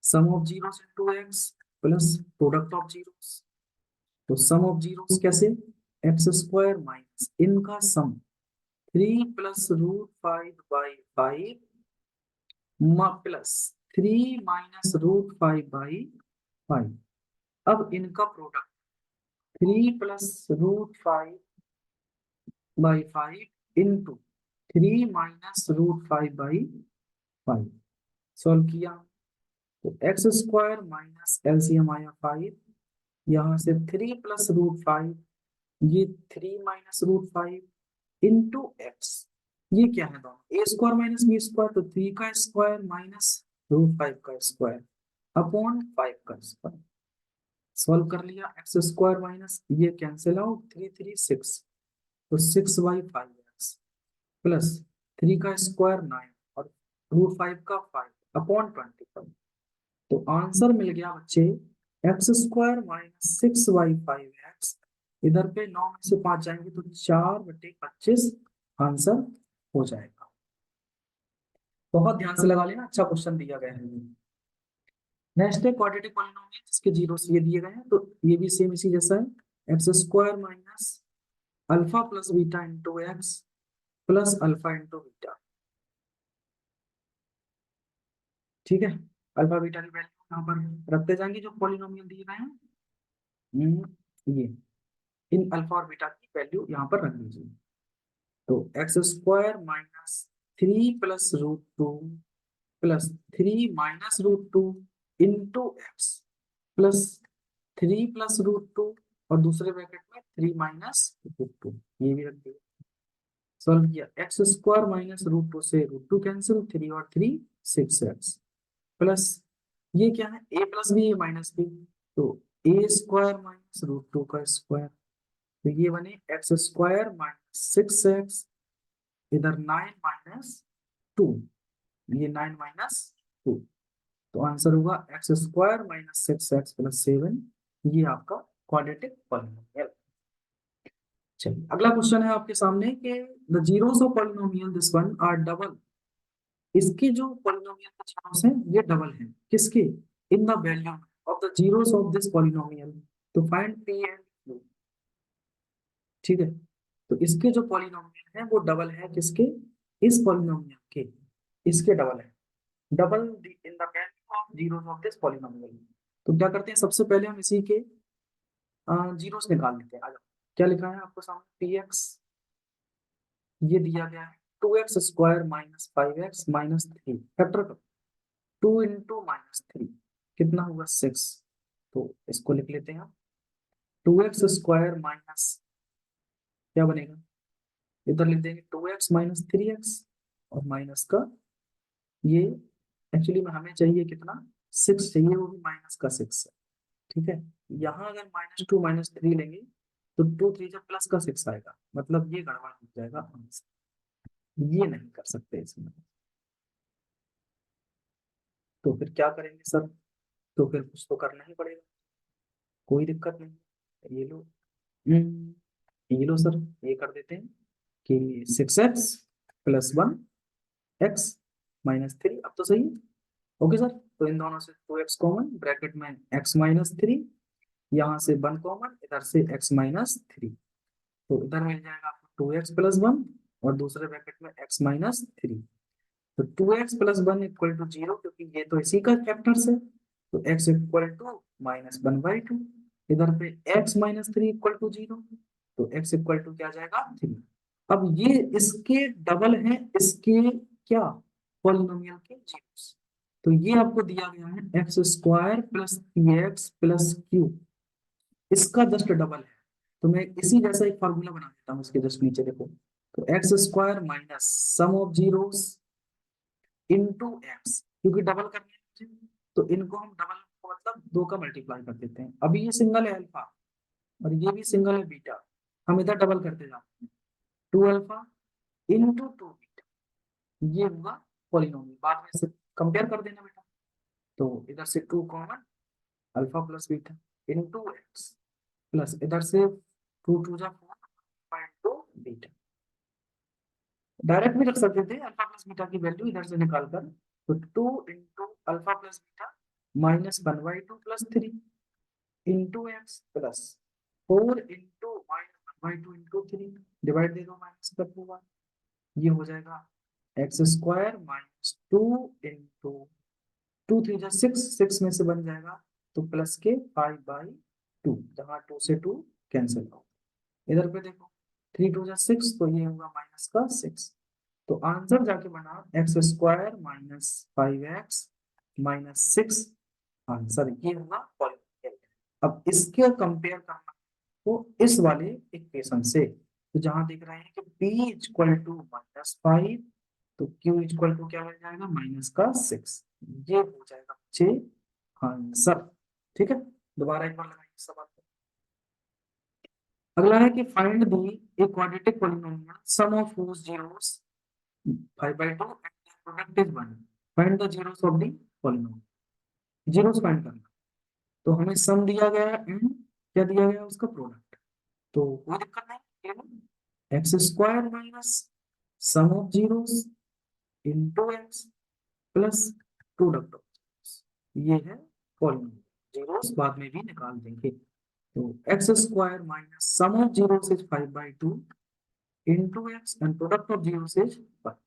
sum of zeros into x plus product of zeros. तो सम ऑफ जीरोस कैसे, एक्स स्क्वायर माइनस इनका sum 3 plus root 5/5 plus 3 minus root 5/5। अब इनका product 3 plus root 5/5 into 3 minus root 5/5 solve किया, तो x square minus LCM आया 5, यहाँ से 3 प्लस रूट 5, ये 3 माइनस रूट 5 इंटू एक्स, ये क्या है दोनों ए स्क्वायर माइनस बी स्क्वायर, तो 3 का स्क्वायर माइनस रूट 5 का स्क्वायर अपॉन 5 का स्क्वायर। सॉल्व कर लिया, एक्स स्क्वायर माइनस ये कैंसिल आउट, 3 3 6, तो 6/5x प्लस 3 का स्क्वायर 9 और रूट 5 का 5 अपॉन 25। तो आंसर मिल गया बच्चे एक्स स्क्वायर माइनस 6/5x, इधर पे 9 में से 5 जाएंगे तो 4/25 आंसर हो जाएगा। बहुत ध्यान से लगा लेना, अच्छा क्वेश्चन दिया गया है। नेक्स्ट है क्वाड्रेटिक पॉलिनोमियल जिसके जीरोस ये दिए गए हैं, तो ये भी सेम इसी जैसा है, x square minus alpha plus beta into x plus alpha into beta. ठीक है, अल्फा बीटा की वैल्यू यहाँ पर रखते जाएंगे जो पॉलिनोमियल दिए गए हैं। ये इन अल्फा और बीटा की वैल्यू यहाँ पर रख दीजिए, तो x square minus 3 plus root 2 plus 3 minus root 2 into x plus 3 plus root 2 और दूसरे ब्रैकेट में 3 माइनस रूट 2, ये भी रख दिया। सॉल्व किया, एक्स स्क्वायर माइनस रूट 2 से रूट 2 कैंसिल, 3 और 3 6x प्लस ये क्या है a plus b a minus b, तो ए स्क्वायर माइनस रूट 2 का स्क्वायर, तो ये बने एक्स स्क्वायर माइनस 6x, इधर 9 माइनस 2, ये 9 माइनस 2, तो आंसर होगा x square minus 6x plus 7, ये आपका क्वाड्रेटिक पॉलिनोमियल। चलिए अगला क्वेश्चन है आपके सामने कि the zeros of polynomial this one are double, इसके जो पॉलिनोमियल के जीरोस हैं ये डबल हैं, किसके, in the value of the zeros of this polynomial, तो फाइंड पी एंड क्यू। ठीक है, तो इसके जो पॉलिनोमियल है वो डबल है किसके, इस पॉलिनोमियल के, इसके डबल है, double in the value of zeros of this polynomial. तो क्या करते हैं, सबसे पहले हम इसी के जीरोस निकाल लेते हैं। आ जाओ, क्या लिखा है आपको सामने, पी एक्स ये दिया गया है 2x square minus 5x minus 3 factor, 2 into minus 3 कितना होगा 6, तो इसको लिख लेते हैं, 2x स्क्वायर माइनस क्या बनेगा, इधर लिख देंगे 2x माइनस 3x और माइनस का ये, एक्चुअली में हमें चाहिए कितना 6 चाहिए, वो भी माइनस का 6 है। ठीक है, यहाँ अगर -2 -3 लेंगे तो 2 3 जब प्लस का 6 आएगा, मतलब ये गड़बड़ हो जाएगा आंसर, ये नहीं कर सकते इसमें। तो फिर क्या करेंगे सर, तो फिर कुछ तो करना ही पड़ेगा, कोई दिक्कत नहीं, ये लो ये लो सर, ये कर देते हैं कि 6x+1 x-3, अब तो सही है। ओके सर, तो इन दोनों से 2x कॉमन, ब्रैकेट में x-3, यहाँ से 1 कॉमन, इधर से x-3, तो इधर मिल जाएगा आपको 2x+1 और दूसरे ब्रैकेट में x-3। तो 2x+1 इक्वल टू 0, क्योंकि ये तो इसी का फैक्टर्स है, तो x इक्वल टू -1/2। इधर पे x-3 इक्वल टू 0, तो x इक्वल टू क्या आ जाएगा 3। अब ये इसके डबल है, इसके क्या, पॉलिनोमियल के जीरोस। तो ये आपको दिया गया है x² + 3x + q, इसका जस्ट डबल है। तो मैं इसी जैसा एक फार्मूला बना देता हूँ इसके जस्ट नीचे, देखो। तो x² minus sum of zeros into x, क्योंकि डबल करना है मुझे, तो इनको हम डबल को मतलब 2 का मल्टीप्लाई कर देते हैं। अभी ये सिंगल है अल्फा और ये भी सिंगल है बीटा, हम इधर डबल करते जाते हैं, 2α इनटू 2β, ये हुआ पॉलिनोमियल। बाद में से कंपेयर कर देना बेटा, तो इधर से 2 common, alpha plus beta into x, plus इधर से 2 2 जा 4 डायरेक्ट भी रख सकते थे, अल्फा प्लस बीटा की वैल्यू इधर से निकालकर। तो 2 into alpha plus beta -1/2 + 3 into x plus 4 into -1/2 into 3, divide दे दो माइनस कर दो 1, ये हो जाएगा x² -2 इंटू 2 3 जा 6, 6 में से बन जाएगा तो प्लस के 5/2, जहाँ 2 से 2 कैंसिल हो। इधर पे देखो 3 2 जा 6, तो ये होगा माइनस का 6। तो आंसर जाके बना x² -5x - 6, आंसर ये होगा पॉलिनोमियल। अब इसके कंपेयर करना तो इस वाले इक्वेशन से, तो जहां देख रहे हैं कि p इक्वल टू -5, तो q इक्वल टू क्या मिल जाएगा -6, ये हो जाएगा बच्चे आंसर। ठीक है, दोबारा एक बार लगाइए सवाल को। अगला है कि find the a quadratic polynomial sum of whose zeros 5/2 and their product is 1, find the zeros of the polynomial, zeros find करना। तो हमें सम दिया गया है एंड क्या दिया गया है, उसका प्रोडक्ट। तो कोई दिक्कत नहीं, x² minus sum of zeros into x plus product of zeros, ये है पॉलिनोमियल। जीरोस बाद में भी निकाल देंगे। तो x² minus sum of zeros is 5/2 into x and product of zeros is 1।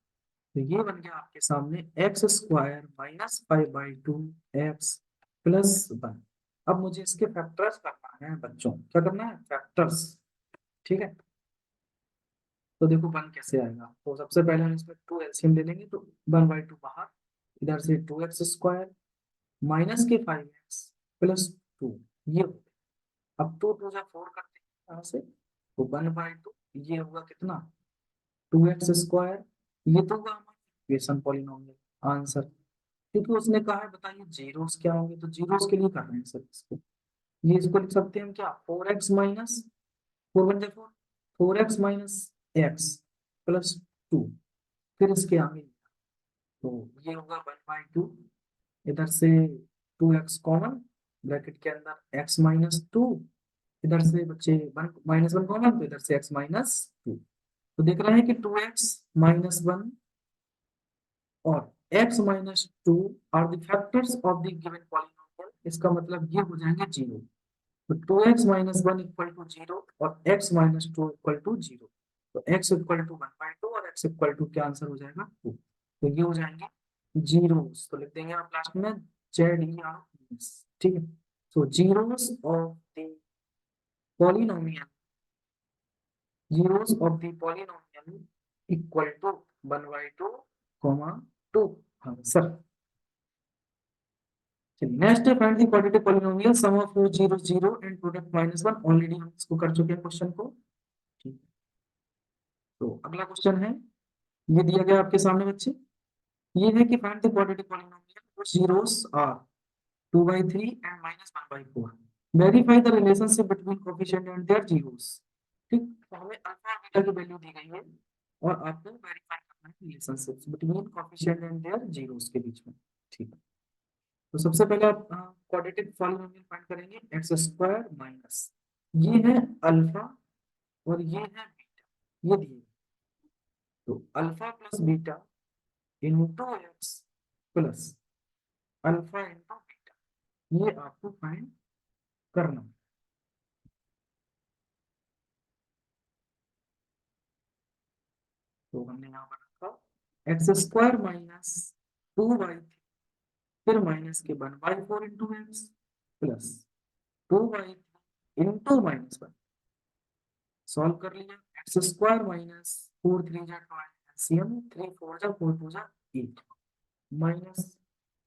तो ये बन गया आपके सामने x² माइनस 5/2 x प्लस 1। अब मुझे इसके फैक्टर्स करना है बच्चों, क्या करना है, फैक्टर्स। ठीक है, तो देखो 1 कैसे आएगा। तो सबसे पहले हम इसमें 2 एलसीएम ले लेंगे, तो 1/2 बाहर, इधर से 2x² माइनस के 5x प्लस 2, ये हो गया। अब 2 2 जा 4 करते हैं यहाँ से, तो 1/2, ये होगा कितना 2x², ये तो होगा हमारा इक्वेशन पॉलिनोमियल आंसर। क्योंकि उसने कहा है बताइए जीरोस क्या होंगे, तो जीरोस के लिए कर रहे हैं सर इसको। ये इसको लिख सकते हैं हम क्या, 4x माइनस 4 1 जा 4, 4x माइनस एक्स प्लस 2, फिर इसके आगे, तो ये होगा 1/2, इधर से 2x कॉमन, ब्रैकेट के अंदर x-2, इधर से बच्चे 1 -1 कॉमन, तो इधर से x-2। तो देख रहे हैं कि 2x-1 और x-2 are the factors of the given polynomial, इसका मतलब ये हो जाएंगे 0। तो 2x-1 इक्वल टू 0 और x-2 इक्वल टू 0, तो x इक्वल टू 1/2 और x इक्वल टू क्या आंसर हो जाएगा 2, तो ये हो जाएंगे जीरोस। तो लिख देंगे आप लास्ट में ZEROs। ठीक है, तो zeros of the polynomial, zeros of the polynomial equal to 1/2, 2 answer. Next find the quadratic polynomial sum of 0 0 and product -1, already हम इसको कर चुके हैं क्वेश्चन को। ठीक, तो अगला क्वेश्चन है, ये दिया गया आपके सामने बच्चे, ये है कि find the quadratic polynomial zeros are 2/3 and -1/4, verify the relationship between coefficient and their zeros. ठीक, तो हमें अल्फा और बीटा की वैल्यू दी गई है और आपको वेरीफाई करना है relationships between coefficient and their zeros के बीच में। ठीक है, तो सबसे पहले आप क्वाड्रेटिक पॉलिनोमियल फाइंड करेंगे x² माइनस ये है अल्फा और ये है बीटा, ये दिए। तो alpha plus beta into x plus alpha into beta, ये आपको फाइंड करना है। तो हमने यहाँ पर रखा एक्स स्क्वायर माइनस 2y, फिर माइनस के 1/4 into x plus 2y into -1। Solve कर लिया, एक्स स्क्वायर माइनस 4 3 जा 12 एलसीएम 3 4 जा 4 2 जा 8 माइनस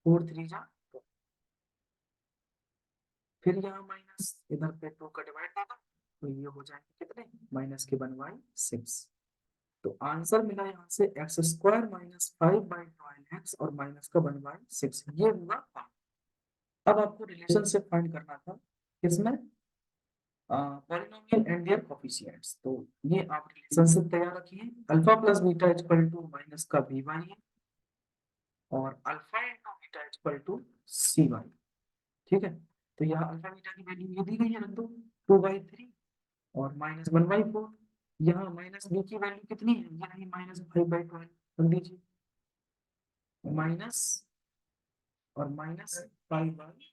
4 3 जा 2, फिर यहाँ माइनस इधर पे 2 का डिवाइड होगा तो ये हो जाएंगे कितने, माइनस के 1/6। तो आंसर मिला यहाँ से एक्स स्क्वायर माइनस 5/12x और माइनस का 1/6, ये हुआ आंसर। अब आपको रिलेशनशिप फाइंड करना था किसमें, पॉलिनोमियल एंड देयर कोफिशिएंट्स। तो ये आप रिलेशनशिप तैयार रखिए, alpha plus beta equal to minus का बी वाई और alpha into beta equal to c y. ठीक है, तो यहाँ अल्फा बीटा की वैल्यू ये दी गई है, रख दो 2/3 और -1/4। यहाँ माइनस बी की वैल्यू कितनी है, ये रही -5/12, रख दीजिए माइनस और -5/12।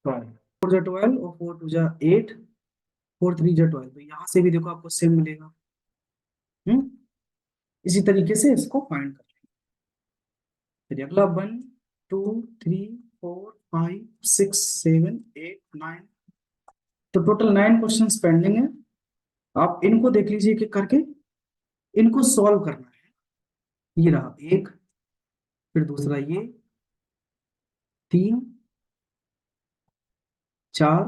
4 जा 12 और 4 2 जा 8, 4 3 जा 12, तो यहाँ से भी देखो आपको सेम मिलेगा। इसी तरीके से इसको फाइंड कर लेंगे। फिर अगला 1 2 3 4 5 6 7 8 9, तो टोटल 9 क्वेश्चंस पेंडिंग है। आप इनको देख लीजिए कि करके इनको सॉल्व करना है। ये रहा एक, फिर दूसरा ये 3 4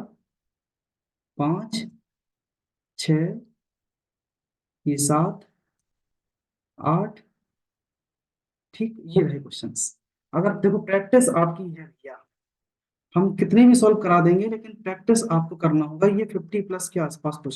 5 6, ये 7 8, ठीक, ये रहे क्वेश्चंस। अगर देखो प्रैक्टिस आपकी है भैया, हम कितने भी सॉल्व करा देंगे लेकिन प्रैक्टिस आपको करना होगा। ये 50+ के आसपास क्वेश्चन